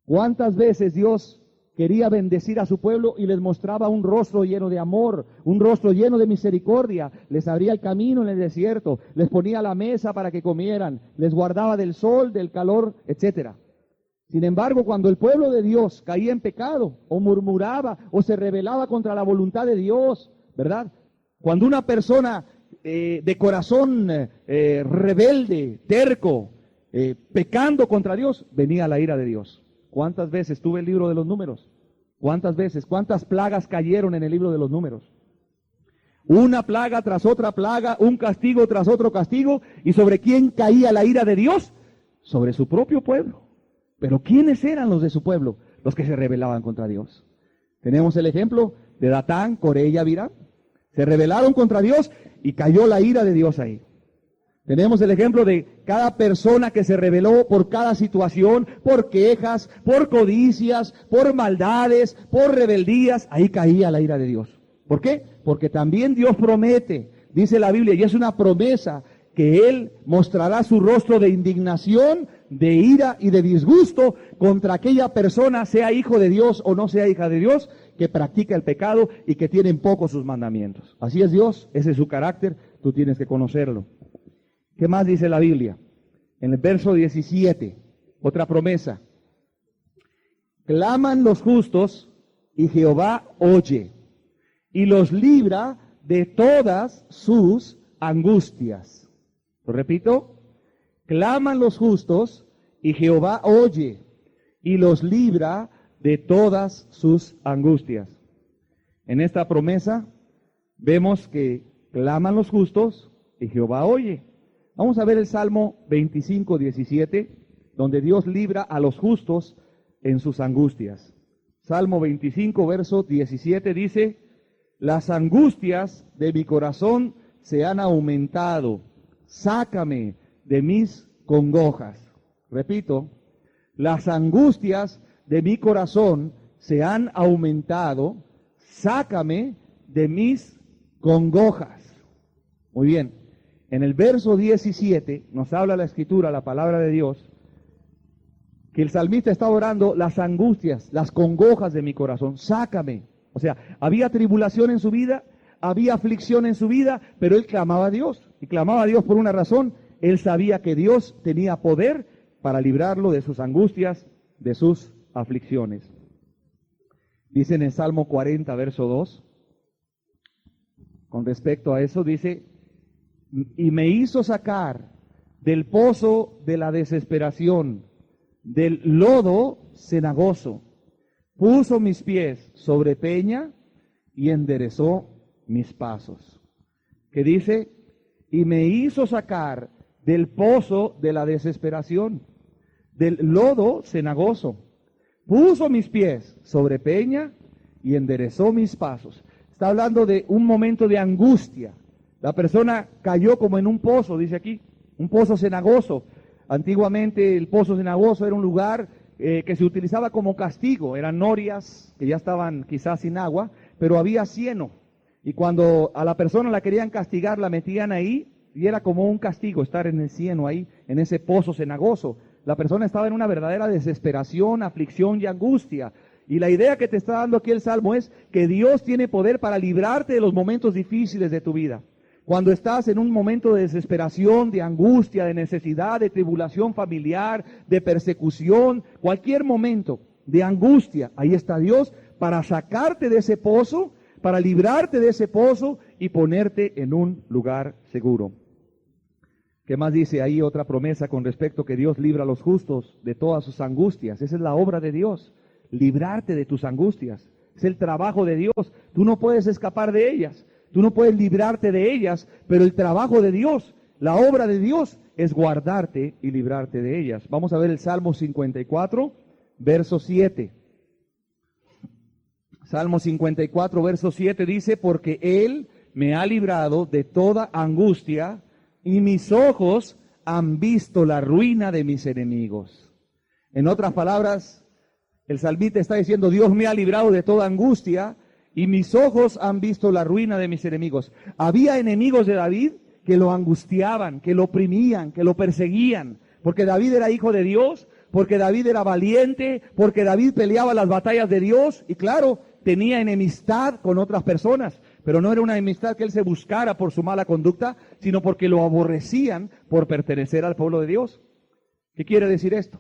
cuántas veces Dios quería bendecir a su pueblo y les mostraba un rostro lleno de amor, un rostro lleno de misericordia. Les abría el camino en el desierto, les ponía la mesa para que comieran, les guardaba del sol, del calor, etcétera. Sin embargo, cuando el pueblo de Dios caía en pecado, o murmuraba, o se rebelaba contra la voluntad de Dios, ¿verdad? Cuando una persona de corazón rebelde, terco, pecando contra Dios, venía la ira de Dios. ¿Cuántas veces tuve el libro de los Números? ¿Cuántas veces? ¿Cuántas plagas cayeron en el libro de los Números? Una plaga tras otra plaga, un castigo tras otro castigo. ¿Y sobre quién caía la ira de Dios? Sobre su propio pueblo. Pero ¿quiénes eran los de su pueblo? Los que se rebelaban contra Dios. Tenemos el ejemplo de Datán, Coré y Abiram. Se rebelaron contra Dios y cayó la ira de Dios ahí. Tenemos el ejemplo de cada persona que se rebeló por cada situación, por quejas, por codicias, por maldades, por rebeldías. Ahí caía la ira de Dios. ¿Por qué? Porque también Dios promete, dice la Biblia, y es una promesa, que Él mostrará su rostro de indignación, de ira y de disgusto contra aquella persona, sea hijo de Dios o no sea hija de Dios, que practica el pecado y que tiene en poco sus mandamientos. Así es Dios, ese es su carácter, tú tienes que conocerlo. ¿Qué más dice la Biblia? En el verso 17, otra promesa. Claman los justos y Jehová oye y los libra de todas sus angustias. Lo repito, claman los justos y Jehová oye y los libra de todas sus angustias. En esta promesa vemos que claman los justos y Jehová oye. Vamos a ver el Salmo 25, 17, donde Dios libra a los justos en sus angustias. Salmo 25, verso 17 dice: las angustias de mi corazón se han aumentado, sácame de mis congojas. Repito, las angustias de mi corazón se han aumentado, sácame de mis congojas. Muy bien, en el verso 17 nos habla la Escritura, la palabra de Dios, que el salmista está orando las angustias, las congojas de mi corazón, sácame. O sea, había tribulación en su vida, había aflicción en su vida, pero él clamaba a Dios. Y clamaba a Dios por una razón. Él sabía que Dios tenía poder para librarlo de sus angustias, de sus aflicciones. Dice en el Salmo 40, verso 2, con respecto a eso, dice: y me hizo sacar del pozo de la desesperación, del lodo cenagoso, puso mis pies sobre peña y enderezó mis pasos. Que dice: y me hizo sacar del pozo de la desesperación, del lodo cenagoso, puso mis pies sobre peña y enderezó mis pasos. Está hablando de un momento de angustia. La persona cayó como en un pozo, dice aquí, un pozo cenagoso. Antiguamente el pozo cenagoso era un lugar que se utilizaba como castigo. Eran norias que ya estaban quizás sin agua, pero había cieno. Y cuando a la persona la querían castigar, la metían ahí y era como un castigo estar en el cieno ahí, en ese pozo cenagoso. La persona estaba en una verdadera desesperación, aflicción y angustia. Y la idea que te está dando aquí el Salmo es que Dios tiene poder para librarte de los momentos difíciles de tu vida. Cuando estás en un momento de desesperación, de angustia, de necesidad, de tribulación familiar, de persecución, cualquier momento de angustia, ahí está Dios para sacarte de ese pozo, para librarte de ese pozo y ponerte en un lugar seguro. ¿Qué más dice ahí? Otra promesa con respecto que Dios libra a los justos de todas sus angustias. Esa es la obra de Dios, librarte de tus angustias. Es el trabajo de Dios. Tú no puedes escapar de ellas. Tú no puedes librarte de ellas, pero el trabajo de Dios, la obra de Dios, es guardarte y librarte de ellas. Vamos a ver el Salmo 54, verso 7. Salmo 54, verso 7 dice: porque Él me ha librado de toda angustia y mis ojos han visto la ruina de mis enemigos. En otras palabras, el salmista está diciendo: Dios me ha librado de toda angustia y mis ojos han visto la ruina de mis enemigos. Había enemigos de David que lo angustiaban, que lo oprimían, que lo perseguían, porque David era hijo de Dios, porque David era valiente, porque David peleaba las batallas de Dios, y claro, tenía enemistad con otras personas, pero no era una enemistad que él se buscara por su mala conducta, sino porque lo aborrecían por pertenecer al pueblo de Dios. ¿Qué quiere decir esto?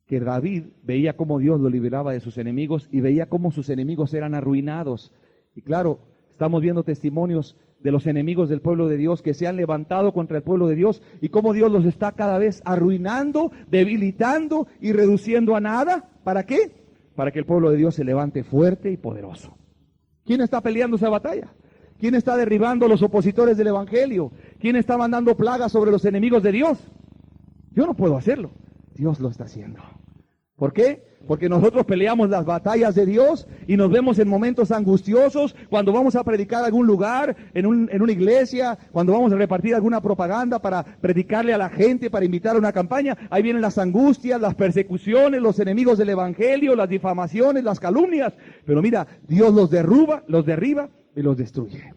Que David veía cómo Dios lo liberaba de sus enemigos y veía cómo sus enemigos eran arruinados. Y claro, estamos viendo testimonios de los enemigos del pueblo de Dios que se han levantado contra el pueblo de Dios y cómo Dios los está cada vez arruinando, debilitando y reduciendo a nada. ¿Para qué? Para que el pueblo de Dios se levante fuerte y poderoso. ¿Quién está peleando esa batalla? ¿Quién está derribando a los opositores del Evangelio? ¿Quién está mandando plagas sobre los enemigos de Dios? Yo no puedo hacerlo. Dios lo está haciendo. ¿Por qué? Porque nosotros peleamos las batallas de Dios y nos vemos en momentos angustiosos cuando vamos a predicar a algún lugar, en una iglesia, cuando vamos a repartir alguna propaganda para predicarle a la gente, para invitar a una campaña. Ahí vienen las angustias, las persecuciones, los enemigos del Evangelio, las difamaciones, las calumnias. Pero mira, Dios los derriba y los destruye.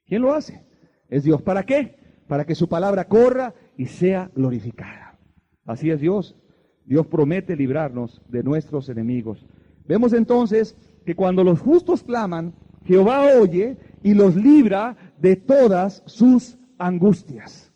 ¿Quién lo hace? Es Dios. ¿Para qué? para que su palabra corra y sea glorificada. Así es Dios. Dios promete librarnos de nuestros enemigos. Vemos entonces que cuando los justos claman, Jehová oye y los libra de todas sus angustias.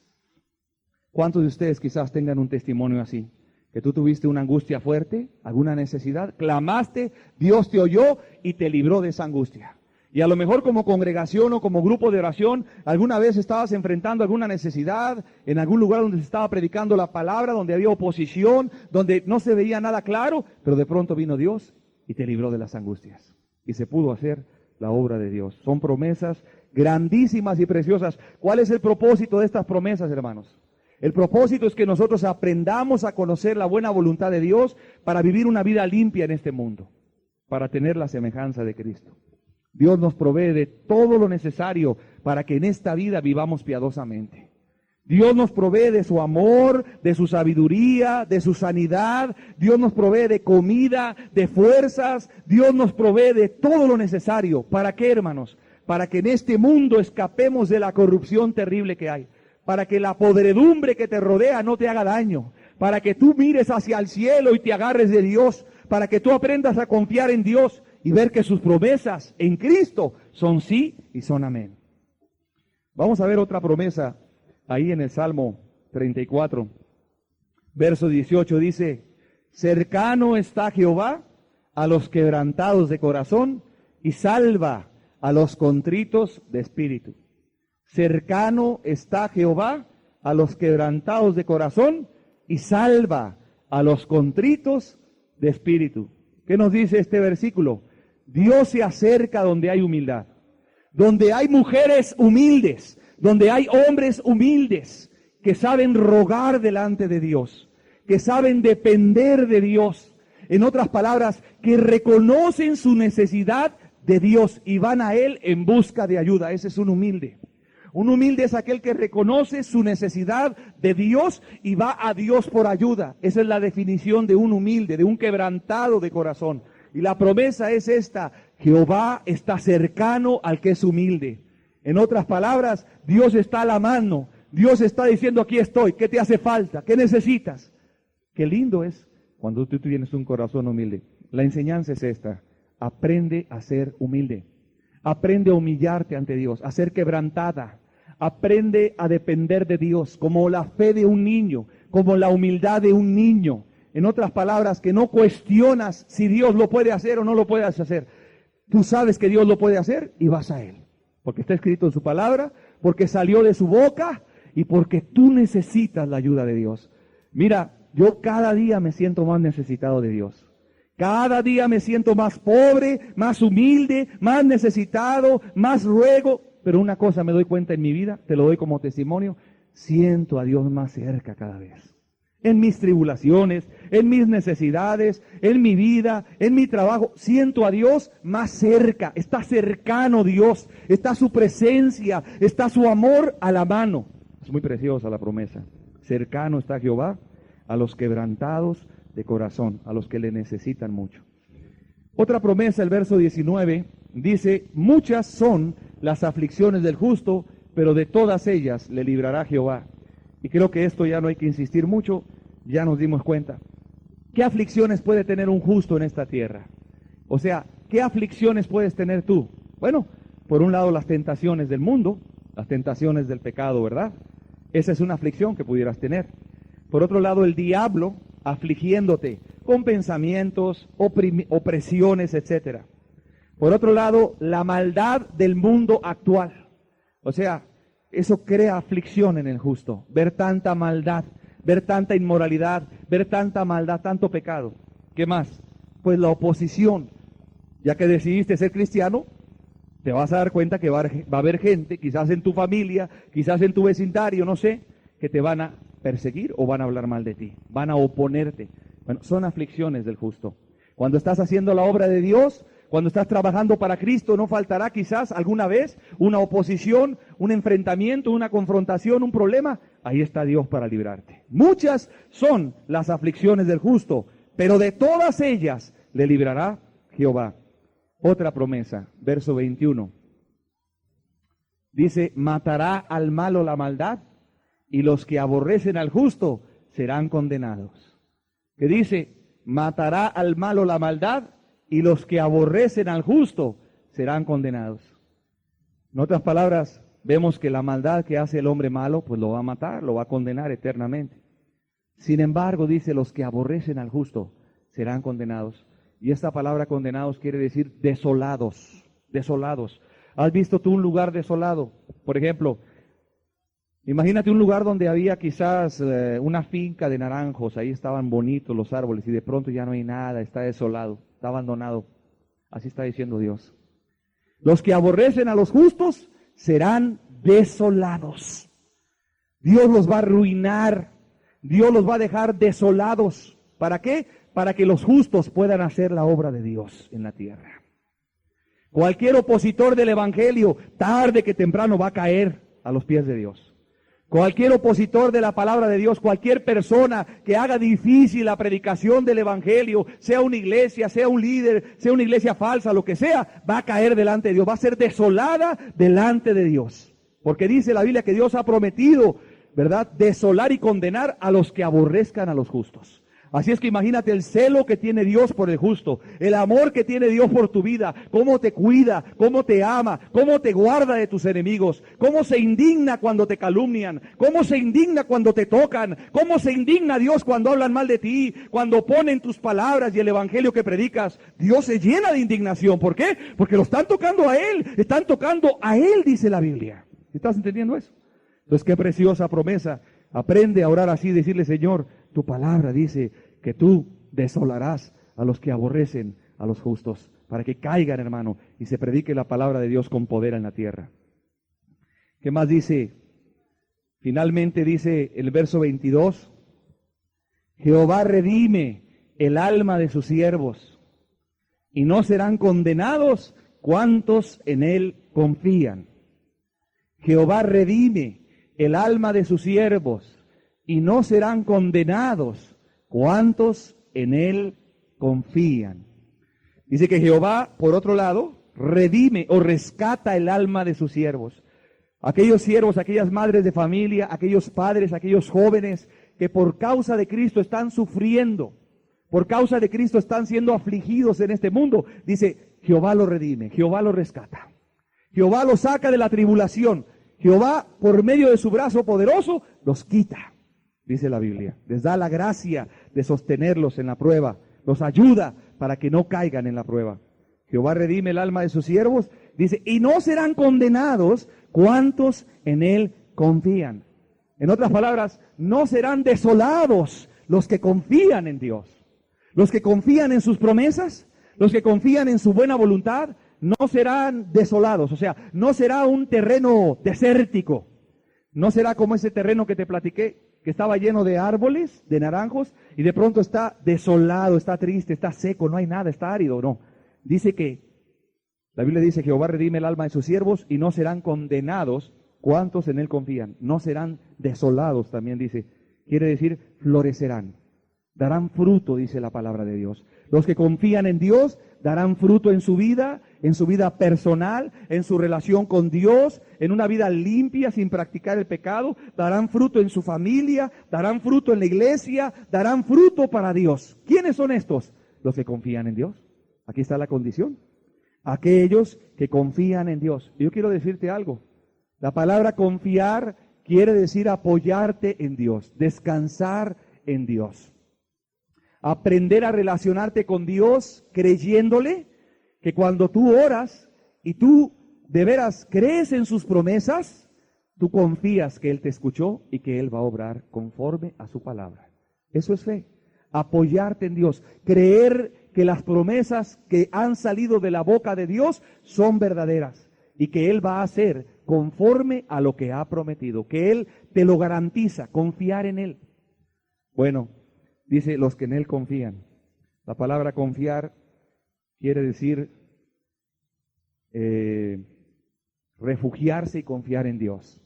¿Cuántos de ustedes quizás tengan un testimonio así? Que tú tuviste una angustia fuerte, alguna necesidad, clamaste, Dios te oyó y te libró de esa angustia. Y a lo mejor como congregación o como grupo de oración, alguna vez estabas enfrentando alguna necesidad, en algún lugar donde se estaba predicando la palabra, donde había oposición, donde no se veía nada claro, pero de pronto vino Dios y te libró de las angustias. Y se pudo hacer la obra de Dios. Son promesas grandísimas y preciosas. ¿Cuál es el propósito de estas promesas, hermanos? El propósito es que nosotros aprendamos a conocer la buena voluntad de Dios para vivir una vida limpia en este mundo, para tener la semejanza de Cristo. Dios nos provee de todo lo necesario para que en esta vida vivamos piadosamente. Dios nos provee de su amor, de su sabiduría, de su sanidad. Dios nos provee de comida, de fuerzas. Dios nos provee de todo lo necesario. ¿Para qué, hermanos? Para que en este mundo escapemos de la corrupción terrible que hay. Para que la podredumbre que te rodea no te haga daño. Para que tú mires hacia el cielo y te agarres de Dios. Para que tú aprendas a confiar en Dios y ver que sus promesas en Cristo son sí y son amén. Vamos a ver otra promesa ahí en el Salmo 34, verso 18, dice: cercano está Jehová a los quebrantados de corazón y salva a los contritos de espíritu. Cercano está Jehová a los quebrantados de corazón y salva a los contritos de espíritu. ¿Qué nos dice este versículo? Dios se acerca donde hay humildad, donde hay mujeres humildes, donde hay hombres humildes que saben rogar delante de Dios, que saben depender de Dios. En otras palabras, que reconocen su necesidad de Dios y van a Él en busca de ayuda. Ese es un humilde. Un humilde es aquel que reconoce su necesidad de Dios y va a Dios por ayuda. Esa es la definición de un humilde, de un quebrantado de corazón. Y la promesa es esta: Jehová está cercano al que es humilde. En otras palabras, Dios está a la mano. Dios está diciendo: aquí estoy, ¿qué te hace falta? ¿Qué necesitas? Qué lindo es cuando tú tienes un corazón humilde. La enseñanza es esta: aprende a ser humilde. Aprende a humillarte ante Dios, a ser quebrantada. Aprende a depender de Dios como la fe de un niño, como la humildad de un niño. En otras palabras, que no cuestionas si Dios lo puede hacer o no lo puede hacer. Tú sabes que Dios lo puede hacer y vas a Él. Porque está escrito en su palabra, porque salió de su boca y porque tú necesitas la ayuda de Dios. Mira, yo cada día me siento más necesitado de Dios. Cada día me siento más pobre, más humilde, más necesitado, más ruego. Pero una cosa me doy cuenta en mi vida, te lo doy como testimonio, siento a Dios más cerca cada vez. En mis tribulaciones, en mis necesidades, en mi vida, en mi trabajo, siento a Dios más cerca. Está cercano Dios, está su presencia, está su amor a la mano. Es muy preciosa la promesa. Cercano está Jehová a los quebrantados de corazón, a los que le necesitan mucho. Otra promesa, el verso 19, dice: muchas son las aflicciones del justo, pero de todas ellas le librará Jehová. Y creo que esto ya no hay que insistir mucho, ya nos dimos cuenta. ¿Qué aflicciones puede tener un justo en esta tierra? O sea, ¿qué aflicciones puedes tener tú? Bueno, por un lado las tentaciones del mundo, las tentaciones del pecado, ¿verdad? Esa es una aflicción que pudieras tener. Por otro lado, el diablo afligiéndote con pensamientos, opresiones, etcétera. Por otro lado, la maldad del mundo actual. O sea, eso crea aflicción en el justo. Ver tanta maldad, ver tanta inmoralidad, ver tanta maldad, tanto pecado. ¿Qué más? Pues la oposición. Ya que decidiste ser cristiano, te vas a dar cuenta que va a haber gente, quizás en tu familia, quizás en tu vecindario, no sé, que te van a perseguir o van a hablar mal de ti, van a oponerte. Bueno, son aflicciones del justo. Cuando estás haciendo la obra de Dios, cuando estás trabajando para Cristo, no faltará quizás alguna vez una oposición, un enfrentamiento, una confrontación, un problema. Ahí está Dios para librarte. Muchas son las aflicciones del justo, pero de todas ellas le librará Jehová. Otra promesa, verso 21. Dice: matará al malo la maldad y los que aborrecen al justo serán condenados. Que dice, matará al malo la maldad, y los que aborrecen al justo serán condenados. En otras palabras, vemos que la maldad que hace el hombre malo, pues lo va a matar, lo va a condenar eternamente. Sin embargo, dice, los que aborrecen al justo serán condenados. Y esta palabra condenados quiere decir desolados, desolados. ¿Has visto tú un lugar desolado? Por ejemplo, imagínate un lugar donde había quizás una finca de naranjos, ahí estaban bonitos los árboles y de pronto ya no hay nada, está desolado, está abandonado. Así está diciendo Dios. Los que aborrecen a los justos serán desolados. Dios los va a arruinar, Dios los va a dejar desolados. ¿Para qué? Para que los justos puedan hacer la obra de Dios en la tierra. Cualquier opositor del Evangelio, tarde que temprano va a caer a los pies de Dios. Cualquier opositor de la palabra de Dios, cualquier persona que haga difícil la predicación del Evangelio, sea una iglesia, sea un líder, sea una iglesia falsa, lo que sea, va a caer delante de Dios, va a ser desolada delante de Dios. Porque dice la Biblia que Dios ha prometido, ¿verdad?, desolar y condenar a los que aborrezcan a los justos. Así es que imagínate el celo que tiene Dios por el justo, el amor que tiene Dios por tu vida, cómo te cuida, cómo te ama, cómo te guarda de tus enemigos, cómo se indigna cuando te calumnian, cómo se indigna cuando te tocan, cómo se indigna Dios cuando hablan mal de ti, cuando ponen tus palabras y el evangelio que predicas. Dios se llena de indignación. ¿Por qué? Porque lo están tocando a Él, están tocando a Él, dice la Biblia. ¿Estás entendiendo eso? Entonces, qué preciosa promesa. Aprende a orar así, decirle, Señor, tu palabra dice que tú desolarás a los que aborrecen a los justos, para que caigan, hermano, y se predique la palabra de Dios con poder en la tierra. ¿Qué más dice? Finalmente dice el verso 22, Jehová redime el alma de sus siervos, y no serán condenados cuantos en él confían. Jehová redime el alma de sus siervos, y no serán condenados cuantos en él confían. Dice que Jehová, por otro lado, redime o rescata el alma de sus siervos. Aquellos siervos, aquellas madres de familia, aquellos padres, aquellos jóvenes que por causa de Cristo están sufriendo, por causa de Cristo están siendo afligidos en este mundo. Dice, Jehová lo redime, Jehová lo rescata. Jehová los saca de la tribulación. Jehová, por medio de su brazo poderoso, los quita, dice la Biblia. Les da la gracia de sostenerlos en la prueba. Los ayuda para que no caigan en la prueba. Jehová redime el alma de sus siervos. Dice, y no serán condenados cuantos en él confían. En otras palabras, no serán desolados los que confían en Dios. Los que confían en sus promesas, los que confían en su buena voluntad, no serán desolados, o sea, no será un terreno desértico, no será como ese terreno que te platiqué, que estaba lleno de árboles, de naranjos, y de pronto está desolado, está triste, está seco, no hay nada, está árido, no. Dice que, la Biblia dice, Jehová redime el alma de sus siervos y no serán condenados cuantos en él confían, no serán desolados, también dice, quiere decir florecerán, darán fruto, dice la palabra de Dios. Los que confían en Dios darán fruto en su vida personal, en su relación con Dios, en una vida limpia sin practicar el pecado, darán fruto en su familia, darán fruto en la iglesia, darán fruto para Dios. ¿Quiénes son estos? Los que confían en Dios. Aquí está la condición. Aquellos que confían en Dios. Yo quiero decirte algo. La palabra confiar quiere decir apoyarte en Dios, descansar en Dios. Aprender a relacionarte con Dios creyéndole, que cuando tú oras y tú de veras crees en sus promesas, tú confías que Él te escuchó y que Él va a obrar conforme a su palabra. Eso es fe. Apoyarte en Dios, creer que las promesas que han salido de la boca de Dios son verdaderas y que Él va a hacer conforme a lo que ha prometido, que Él te lo garantiza, confiar en Él. Bueno, dice los que en Él confían. La palabra confiar quiere decir refugiarse y confiar en Dios.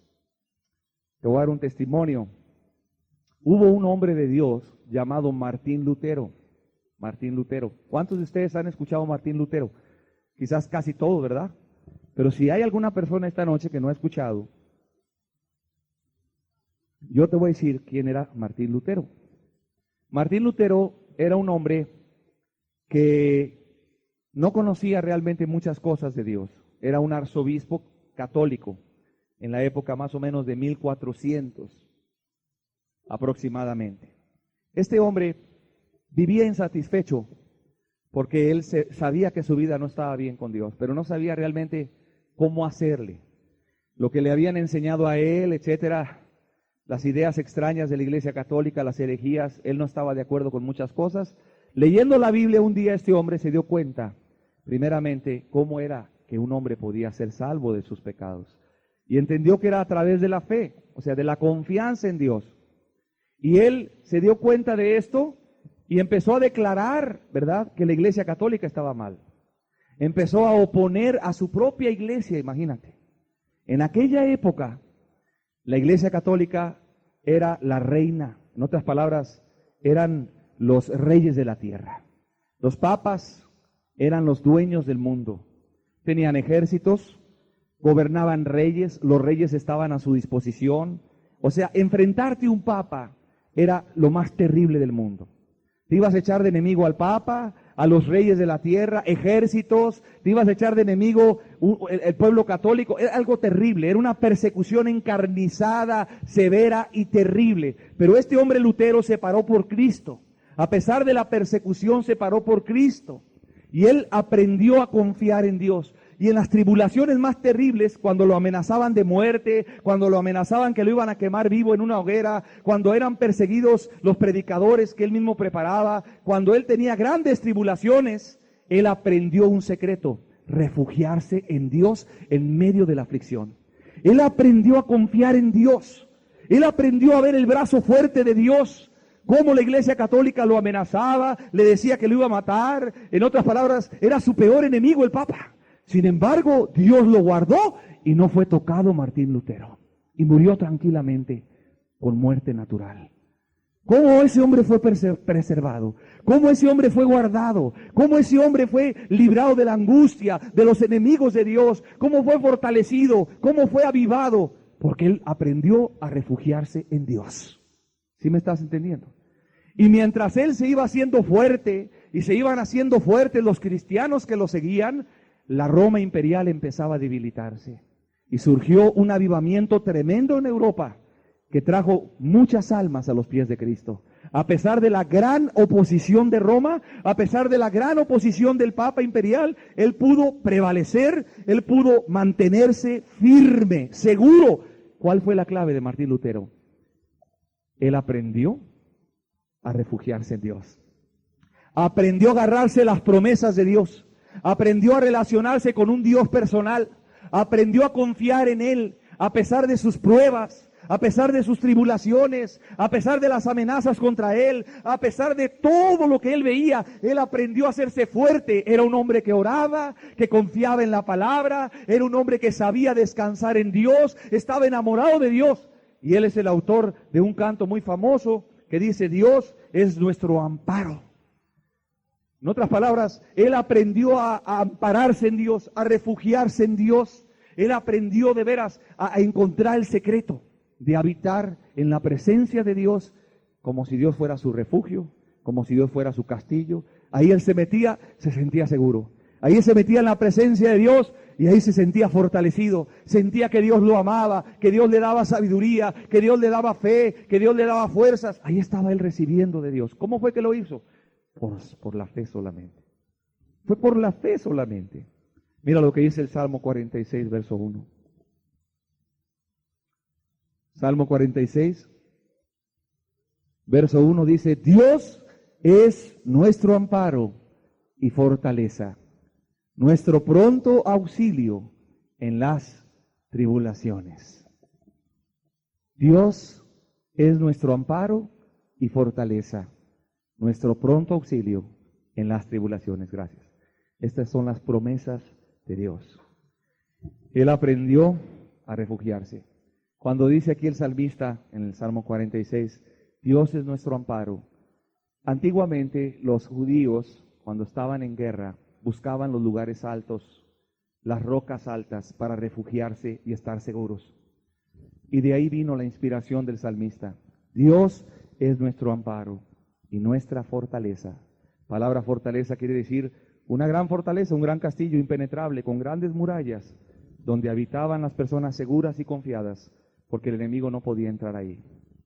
Te voy a dar un testimonio. Hubo un hombre de Dios llamado Martín Lutero. Martín Lutero. ¿Cuántos de ustedes han escuchado a Martín Lutero? Quizás casi todos, ¿verdad? Pero si hay alguna persona esta noche que no ha escuchado, Yo te voy a decir quién era Martín Lutero. Martín Lutero era un hombre que no conocía realmente muchas cosas de Dios. Era un arzobispo católico en la época más o menos de 1400 aproximadamente. Este hombre vivía insatisfecho porque él sabía que su vida no estaba bien con Dios, pero no sabía realmente cómo hacerle. Lo que le habían enseñado a él, etcétera, las ideas extrañas de la Iglesia Católica, las herejías, él no estaba de acuerdo con muchas cosas. Leyendo la Biblia un día este hombre se dio cuenta, primeramente, cómo era que un hombre podía ser salvo de sus pecados. Y entendió que era a través de la fe, o sea, de la confianza en Dios. Y él se dio cuenta de esto y empezó a declarar, ¿verdad?, que la Iglesia Católica estaba mal. Empezó a oponer a su propia iglesia, imagínate. En aquella época, la Iglesia Católica era la reina, en otras palabras, eran los reyes de la tierra. Los papas eran los dueños del mundo. Tenían ejércitos, gobernaban reyes, los reyes estaban a su disposición. O sea, enfrentarte a un papa era lo más terrible del mundo. Te ibas a echar de enemigo al papa, a los reyes de la tierra, ejércitos, te ibas a echar de enemigo el pueblo católico. Era algo terrible, era una persecución encarnizada, severa y terrible. Pero este hombre Lutero se paró por Cristo. A pesar de la persecución, se paró por Cristo. Y él aprendió a confiar en Dios. Y en las tribulaciones más terribles, cuando lo amenazaban de muerte, cuando lo amenazaban que lo iban a quemar vivo en una hoguera, cuando eran perseguidos los predicadores que él mismo preparaba, cuando él tenía grandes tribulaciones, él aprendió un secreto: refugiarse en Dios en medio de la aflicción. Él aprendió a confiar en Dios. Él aprendió a ver el brazo fuerte de Dios. Cómo la Iglesia Católica lo amenazaba, le decía que lo iba a matar. En otras palabras, era su peor enemigo el Papa. Sin embargo, Dios lo guardó y no fue tocado Martín Lutero. Y murió tranquilamente con muerte natural. ¿Cómo ese hombre fue preservado? ¿Cómo ese hombre fue guardado? ¿Cómo ese hombre fue librado de la angustia, de los enemigos de Dios? ¿Cómo fue fortalecido? ¿Cómo fue avivado? Porque él aprendió a refugiarse en Dios. ¿Sí me estás entendiendo? Y mientras él se iba haciendo fuerte y se iban haciendo fuertes los cristianos que lo seguían, la Roma imperial empezaba a debilitarse. Y surgió un avivamiento tremendo en Europa que trajo muchas almas a los pies de Cristo. A pesar de la gran oposición de Roma, a pesar de la gran oposición del Papa imperial, él pudo prevalecer, él pudo mantenerse firme, seguro. ¿Cuál fue la clave de Martín Lutero? Él aprendió a refugiarse en Dios. Aprendió a agarrarse las promesas de Dios. Aprendió a relacionarse con un Dios personal. Aprendió a confiar en Él, a pesar de sus pruebas, a pesar de sus tribulaciones, a pesar de las amenazas contra Él, a pesar de todo lo que Él veía. Él aprendió a hacerse fuerte. Era un hombre que oraba, que confiaba en la palabra, era un hombre que sabía descansar en Dios, estaba enamorado de Dios. Y él es el autor de un canto muy famoso que dice: Dios es nuestro amparo. En otras palabras, él aprendió a ampararse en Dios, a refugiarse en Dios. Él aprendió de veras a encontrar el secreto de habitar en la presencia de Dios, como si Dios fuera su refugio, como si Dios fuera su castillo. Ahí él se metía, se sentía seguro. Ahí él se metía en la presencia de Dios y ahí se sentía fortalecido. Sentía que Dios lo amaba, que Dios le daba sabiduría, que Dios le daba fe, que Dios le daba fuerzas. Ahí estaba él recibiendo de Dios. ¿Cómo fue que lo hizo? Por la fe solamente. Fue por la fe solamente. Mira lo que dice el Salmo 46, verso 1. Salmo 46, verso 1 dice: Dios es nuestro amparo y fortaleza, nuestro pronto auxilio en las tribulaciones. Dios es nuestro amparo y fortaleza, nuestro pronto auxilio en las tribulaciones. Gracias. Estas son las promesas de Dios. Él aprendió a refugiarse. Cuando dice aquí el salmista en el Salmo 46, Dios es nuestro amparo. Antiguamente los judíos, cuando estaban en guerra, buscaban los lugares altos, las rocas altas, para refugiarse y estar seguros. Y de ahí vino la inspiración del salmista. Dios es nuestro amparo y nuestra fortaleza. Palabra fortaleza quiere decir una gran fortaleza, un gran castillo impenetrable con grandes murallas, donde habitaban las personas seguras y confiadas, porque el enemigo no podía entrar ahí.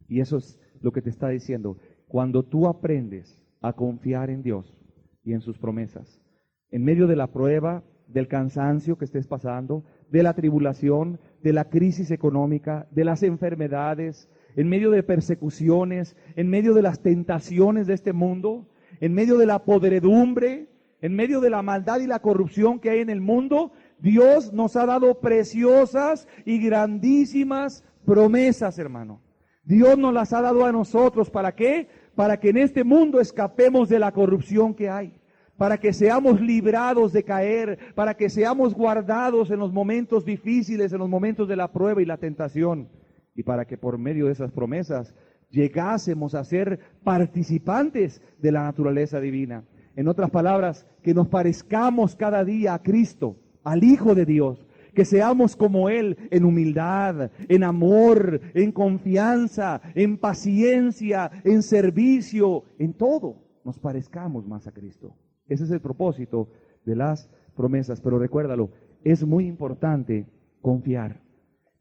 Y eso es lo que te está diciendo. Cuando tú aprendes a confiar en Dios y en sus promesas, en medio de la prueba, del cansancio que estés pasando, de la tribulación, de la crisis económica, de las enfermedades, en medio de persecuciones, en medio de las tentaciones de este mundo, en medio de la podredumbre, en medio de la maldad y la corrupción que hay en el mundo, Dios nos ha dado preciosas y grandísimas promesas, hermano. Dios nos las ha dado a nosotros. ¿Para qué? Para que en este mundo escapemos de la corrupción que hay, para que seamos librados de caer, para que seamos guardados en los momentos difíciles, en los momentos de la prueba y la tentación, y para que por medio de esas promesas llegásemos a ser participantes de la naturaleza divina. En otras palabras, que nos parezcamos cada día a Cristo, al Hijo de Dios, que seamos como Él en humildad, en amor, en confianza, en paciencia, en servicio, en todo, nos parezcamos más a Cristo. Ese es el propósito de las promesas, pero recuérdalo, es muy importante confiar,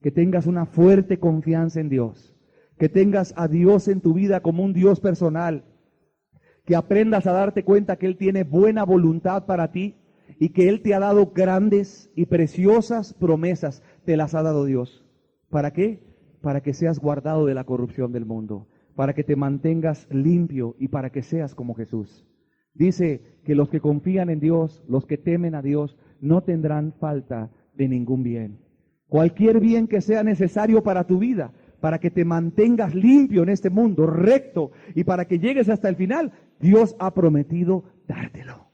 que tengas una fuerte confianza en Dios, que tengas a Dios en tu vida como un Dios personal, que aprendas a darte cuenta que Él tiene buena voluntad para ti y que Él te ha dado grandes y preciosas promesas, te las ha dado Dios. ¿Para qué? Para que seas guardado de la corrupción del mundo, para que te mantengas limpio y para que seas como Jesús. Dice que los que confían en Dios, los que temen a Dios, no tendrán falta de ningún bien. Cualquier bien que sea necesario para tu vida, para que te mantengas limpio en este mundo, recto, y para que llegues hasta el final, Dios ha prometido dártelo.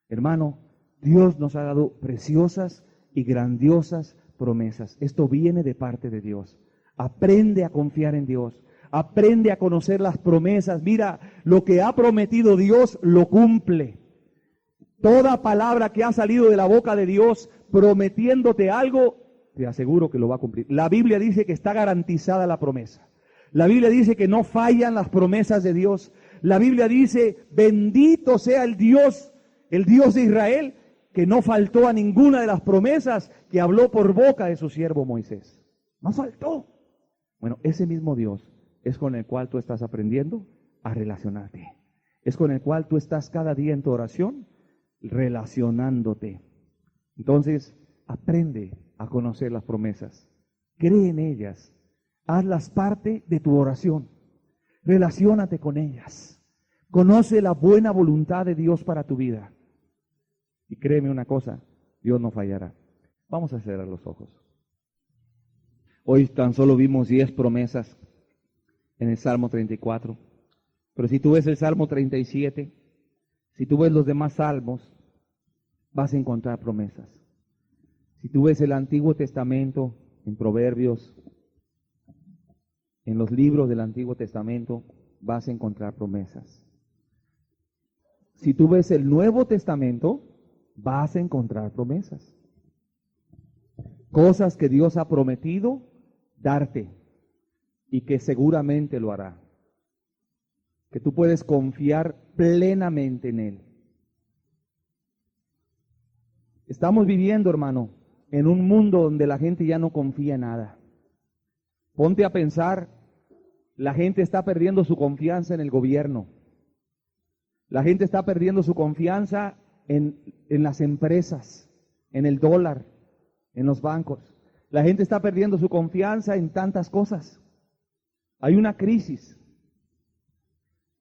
Hermano, Dios nos ha dado preciosas y grandiosas promesas. Esto viene de parte de Dios. Aprende a confiar en Dios. Aprende a conocer las promesas. Mira, lo que ha prometido Dios lo cumple. Toda palabra que ha salido de la boca de Dios prometiéndote algo, te aseguro que lo va a cumplir. La Biblia dice que está garantizada la promesa. La Biblia dice que no fallan las promesas de Dios. La Biblia dice, bendito sea el Dios de Israel, que no faltó a ninguna de las promesas que habló por boca de su siervo Moisés. No faltó. Bueno, ese mismo Dios es con el cual tú estás aprendiendo a relacionarte. Es con el cual tú estás cada día en tu oración relacionándote. Entonces, aprende a conocer las promesas. Cree en ellas. Hazlas parte de tu oración. Relaciónate con ellas. Conoce la buena voluntad de Dios para tu vida. Y créeme una cosa, Dios no fallará. Vamos a cerrar los ojos. Hoy tan solo vimos 10 promesas en el Salmo 34. Pero si tú ves el Salmo 37, si tú ves los demás salmos, vas a encontrar promesas. Si tú ves el Antiguo Testamento, en Proverbios, en los libros del Antiguo Testamento, vas a encontrar promesas. Si tú ves el Nuevo Testamento, vas a encontrar promesas. Cosas que Dios ha prometido darte y que seguramente lo hará. Que tú puedes confiar plenamente en Él. Estamos viviendo, hermano, en un mundo donde la gente ya no confía en nada. Ponte a pensar, la gente está perdiendo su confianza en el gobierno. La gente está perdiendo su confianza en las empresas, en el dólar, en los bancos. La gente está perdiendo su confianza en tantas cosas. Hay una crisis.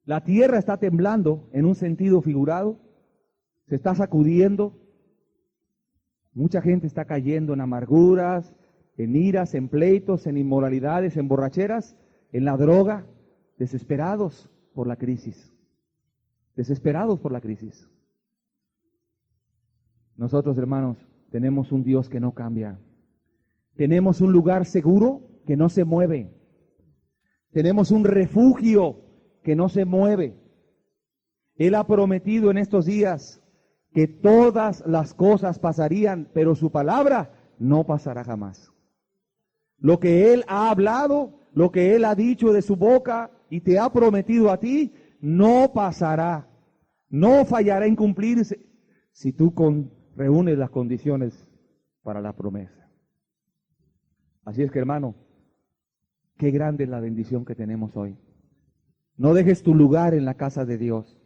La tierra está temblando en un sentido figurado. Se está sacudiendo. Mucha gente está cayendo en amarguras, en iras, en pleitos, en inmoralidades, en borracheras, en la droga, desesperados por la crisis. Desesperados por la crisis. Nosotros, hermanos, tenemos un Dios que no cambia. Tenemos un lugar seguro que no se mueve. Tenemos un refugio que no se mueve. Él ha prometido en estos días que todas las cosas pasarían, pero su palabra no pasará jamás. Lo que Él ha hablado, lo que Él ha dicho de su boca y te ha prometido a ti, no pasará, no fallará en cumplirse si tú reúnes las condiciones para la promesa. Así es que, hermano, qué grande es la bendición que tenemos hoy. No dejes tu lugar en la casa de Dios.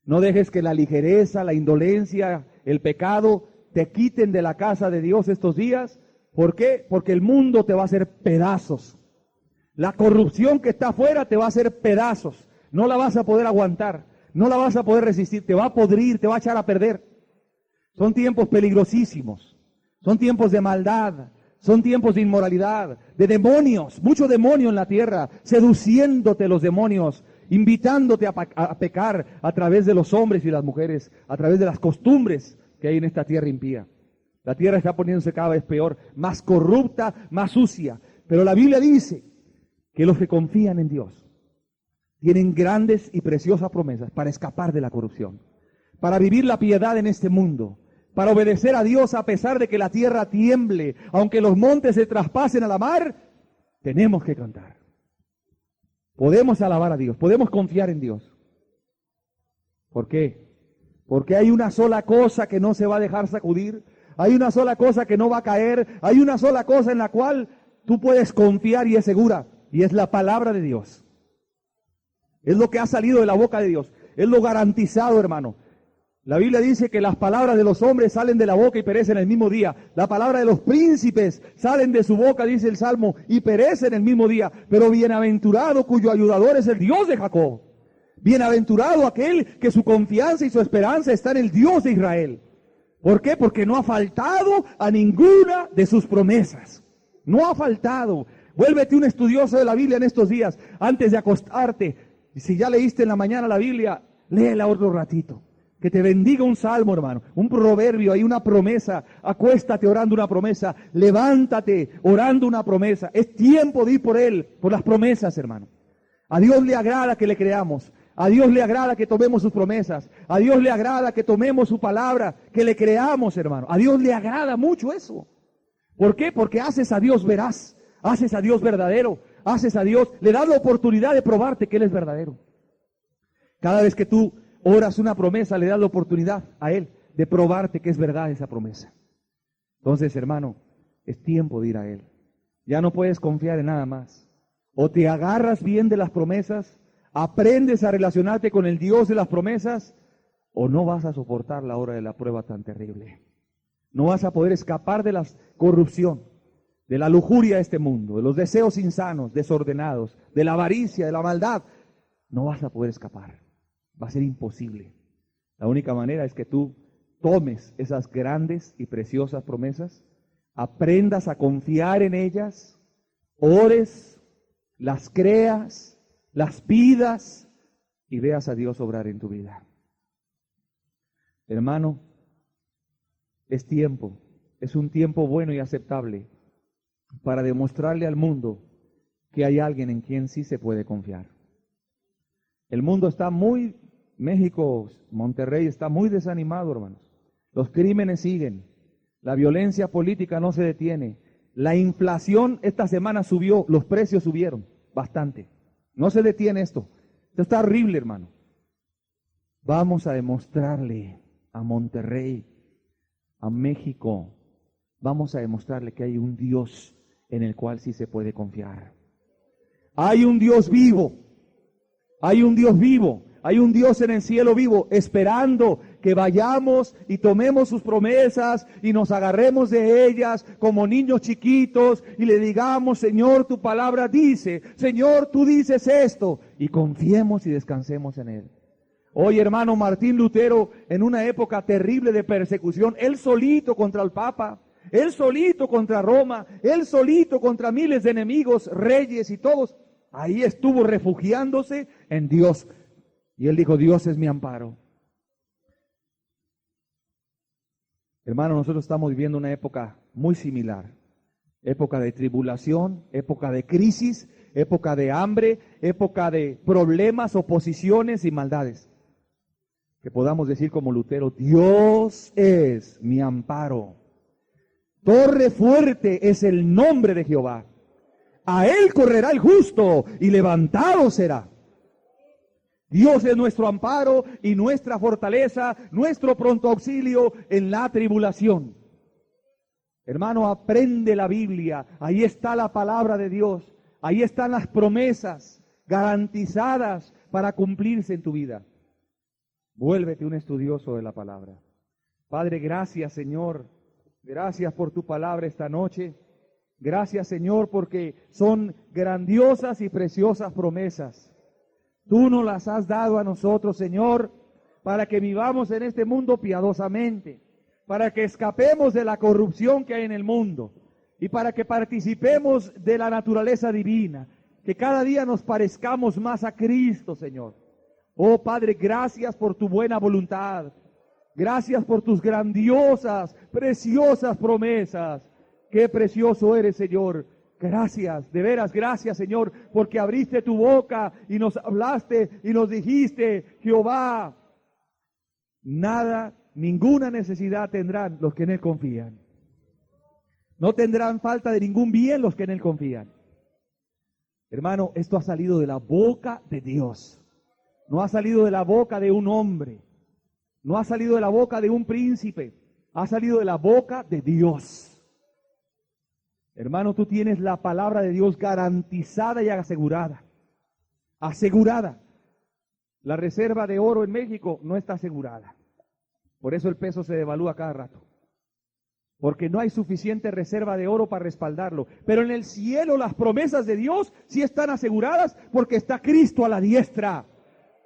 No dejes que la ligereza, la indolencia, el pecado te quiten de la casa de Dios estos días. ¿Por qué? Porque el mundo te va a hacer pedazos. La corrupción que está afuera te va a hacer pedazos. No la vas a poder aguantar, no la vas a poder resistir, te va a podrir, te va a echar a perder. Son tiempos peligrosísimos, son tiempos de maldad, son tiempos de inmoralidad, de demonios, mucho demonio en la tierra, seduciéndote los demonios, invitándote a pecar a través de los hombres y las mujeres, a través de las costumbres que hay en esta tierra impía. La tierra está poniéndose cada vez peor, más corrupta, más sucia. Pero la Biblia dice que los que confían en Dios tienen grandes y preciosas promesas para escapar de la corrupción, para vivir la piedad en este mundo, para obedecer a Dios a pesar de que la tierra tiemble, aunque los montes se traspasen a la mar, tenemos que cantar. Podemos alabar a Dios, podemos confiar en Dios. ¿Por qué? Porque hay una sola cosa que no se va a dejar sacudir, hay una sola cosa que no va a caer, hay una sola cosa en la cual tú puedes confiar y es segura, y es la palabra de Dios. Es lo que ha salido de la boca de Dios, es lo garantizado, hermano. La Biblia dice que las palabras de los hombres salen de la boca y perecen el mismo día. La palabra de los príncipes salen de su boca, dice el Salmo, y perecen el mismo día. Pero bienaventurado cuyo ayudador es el Dios de Jacob. Bienaventurado aquel que su confianza y su esperanza está en el Dios de Israel. ¿Por qué? Porque no ha faltado a ninguna de sus promesas. No ha faltado. Vuélvete un estudioso de la Biblia en estos días, antes de acostarte. Y si ya leíste en la mañana la Biblia, léela otro ratito. Que te bendiga un salmo, hermano, un proverbio, hay una promesa. Acuéstate orando una promesa, levántate orando una promesa. Es tiempo de ir por Él, por las promesas, hermano. A Dios le agrada que le creamos. A Dios le agrada que tomemos sus promesas. A Dios le agrada que tomemos su palabra, que le creamos, hermano. A Dios le agrada mucho eso. ¿Por qué? Porque haces a Dios veraz, haces a Dios verdadero, haces a Dios, le das la oportunidad de probarte que Él es verdadero. Cada vez que tú oras una promesa, le das la oportunidad a Él de probarte que es verdad esa promesa. Entonces, hermano, es tiempo de ir a Él. Ya no puedes confiar en nada más. O te agarras bien de las promesas, aprendes a relacionarte con el Dios de las promesas, o no vas a soportar la hora de la prueba tan terrible. No vas a poder escapar de la corrupción, de la lujuria de este mundo, de los deseos insanos, desordenados, de la avaricia, de la maldad. No vas a poder escapar. Va a ser imposible. La única manera es que tú tomes esas grandes y preciosas promesas, aprendas a confiar en ellas, ores, las creas, las pidas y veas a Dios obrar en tu vida. Hermano, es tiempo, es un tiempo bueno y aceptable para demostrarle al mundo que hay alguien en quien sí se puede confiar. El mundo está México, Monterrey está muy desanimado, hermanos. Los crímenes siguen, la violencia política no se detiene, la inflación esta semana subió, los precios subieron bastante. No se detiene esto. Esto está horrible, hermano. Vamos a demostrarle a Monterrey, a México, vamos a demostrarle que hay un Dios en el cual sí se puede confiar. Hay un Dios vivo, hay un Dios vivo, hay un Dios en el cielo vivo, esperando que vayamos y tomemos sus promesas y nos agarremos de ellas como niños chiquitos y le digamos, Señor, tu palabra dice, Señor, tú dices esto, y confiemos y descansemos en Él. Hoy, hermano, Martín Lutero, en una época terrible de persecución, él solito contra el Papa, él solito contra Roma, él solito contra miles de enemigos, reyes y todos, ahí estuvo refugiándose en Dios. Y él dijo, Dios es mi amparo. Hermano, nosotros estamos viviendo una época muy similar. Época de tribulación, época de crisis, época de hambre, época de problemas, oposiciones y maldades. Que podamos decir como Lutero, Dios es mi amparo. Torre fuerte es el nombre de Jehová. A él correrá el justo y levantado será. Dios es nuestro amparo y nuestra fortaleza, nuestro pronto auxilio en la tribulación. Hermano, aprende la Biblia. Ahí está la palabra de Dios. Ahí están las promesas garantizadas para cumplirse en tu vida. Vuélvete un estudioso de la palabra. Padre, gracias, Señor. Gracias por tu palabra esta noche. Gracias, Señor, porque son grandiosas y preciosas promesas. Tú nos las has dado a nosotros, Señor, para que vivamos en este mundo piadosamente, para que escapemos de la corrupción que hay en el mundo y para que participemos de la naturaleza divina, que cada día nos parezcamos más a Cristo, Señor. Oh Padre, gracias por tu buena voluntad. Gracias por tus grandiosas, preciosas promesas. Qué precioso eres, Señor. Gracias, de veras, gracias, Señor, porque abriste tu boca y nos hablaste y nos dijiste, Jehová, nada, ninguna necesidad tendrán los que en Él confían. No tendrán falta de ningún bien los que en Él confían. Hermano, esto ha salido de la boca de Dios. No ha salido de la boca de un hombre. No ha salido de la boca de un príncipe. Ha salido de la boca de Dios. Hermano, tú tienes la palabra de Dios garantizada y asegurada. Asegurada. La reserva de oro en México no está asegurada. Por eso el peso se devalúa cada rato. Porque no hay suficiente reserva de oro para respaldarlo. Pero en el cielo las promesas de Dios sí están aseguradas porque está Cristo a la diestra.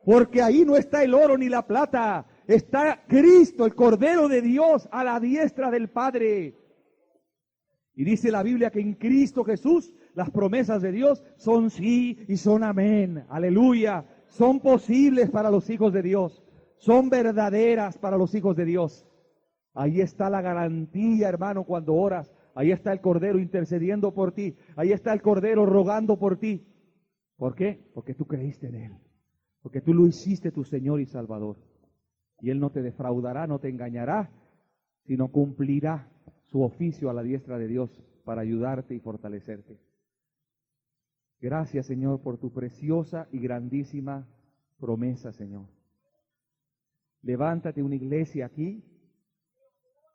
Porque ahí no está el oro ni la plata. Está Cristo, el Cordero de Dios, a la diestra del Padre. Y dice la Biblia que en Cristo Jesús las promesas de Dios son sí y son amén. Aleluya. Son posibles para los hijos de Dios. Son verdaderas para los hijos de Dios. Ahí está la garantía, hermano, cuando oras. Ahí está el Cordero intercediendo por ti. Ahí está el Cordero rogando por ti. ¿Por qué? Porque tú creíste en Él. Porque tú lo hiciste tu Señor y Salvador. Y Él no te defraudará, no te engañará, sino cumplirá su oficio a la diestra de Dios para ayudarte y fortalecerte. Gracias, Señor, por tu preciosa y grandísima promesa, Señor. Levántate una iglesia aquí,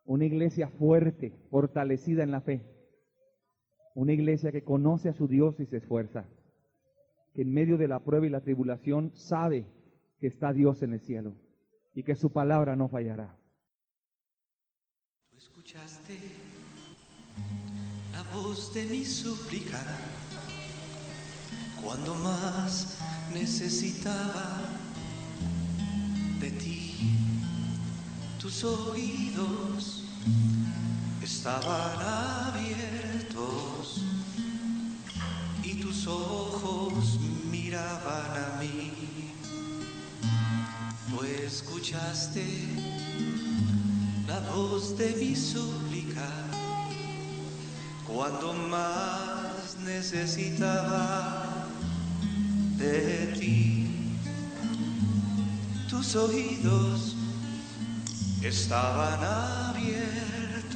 una iglesia fuerte, fortalecida en la fe. Una iglesia que conoce a su Dios y se esfuerza. Que en medio de la prueba y la tribulación sabe que está Dios en el cielo y que su palabra no fallará. Tú escuchaste la voz de mi súplica cuando más necesitaba de ti. Tus oídos estaban abiertos y tus ojos miraban a mí. Tú escuchaste la voz de mi súplica cuando más necesitaba de ti. Tus oídos estaban abiertos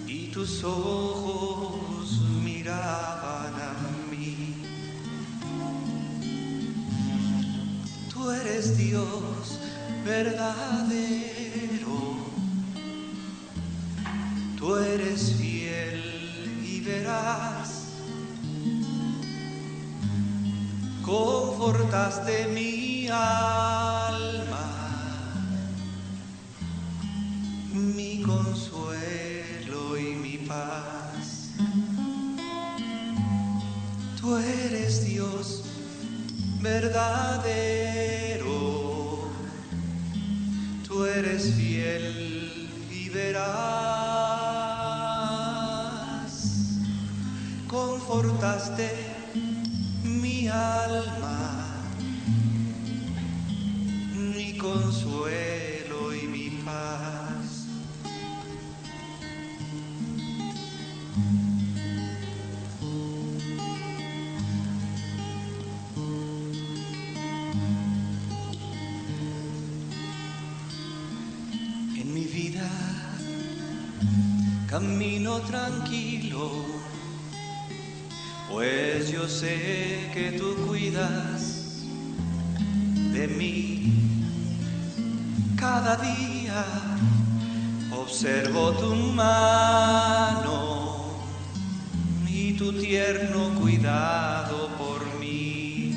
y tus ojos miraban a mí. Tú eres Dios verdadero, tú eres fiel y veraz, confortaste mi alma, mi consuelo y mi paz. Tú eres Dios verdadero, tú eres fiel y veraz, confortaste mi alma, mi consuelo y mi paz. En mi vida camino tranquilo, pues yo sé que tú cuidas de mí. Cada día observo tu mano y tu tierno cuidado por mí.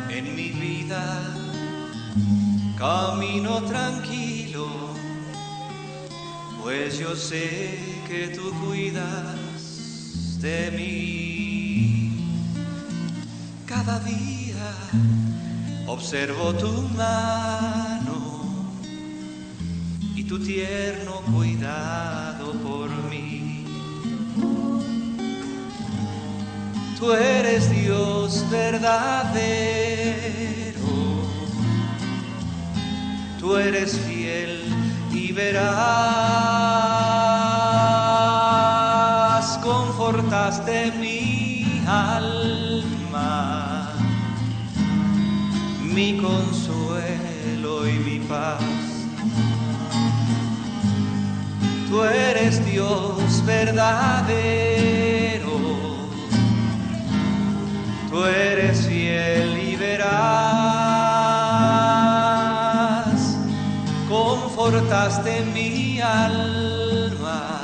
En mi vida camino tranquilo, pues yo sé que tú cuidas de mí. Cada día observo tu mano y tu tierno cuidado por mí. Tú eres Dios verdadero, tú eres fiel y veraz, confortaste mi alma, mi consuelo y mi paz. Tú eres Dios verdadero, tú eres fiel y veraz, confortaste mi alma,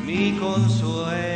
mi consuelo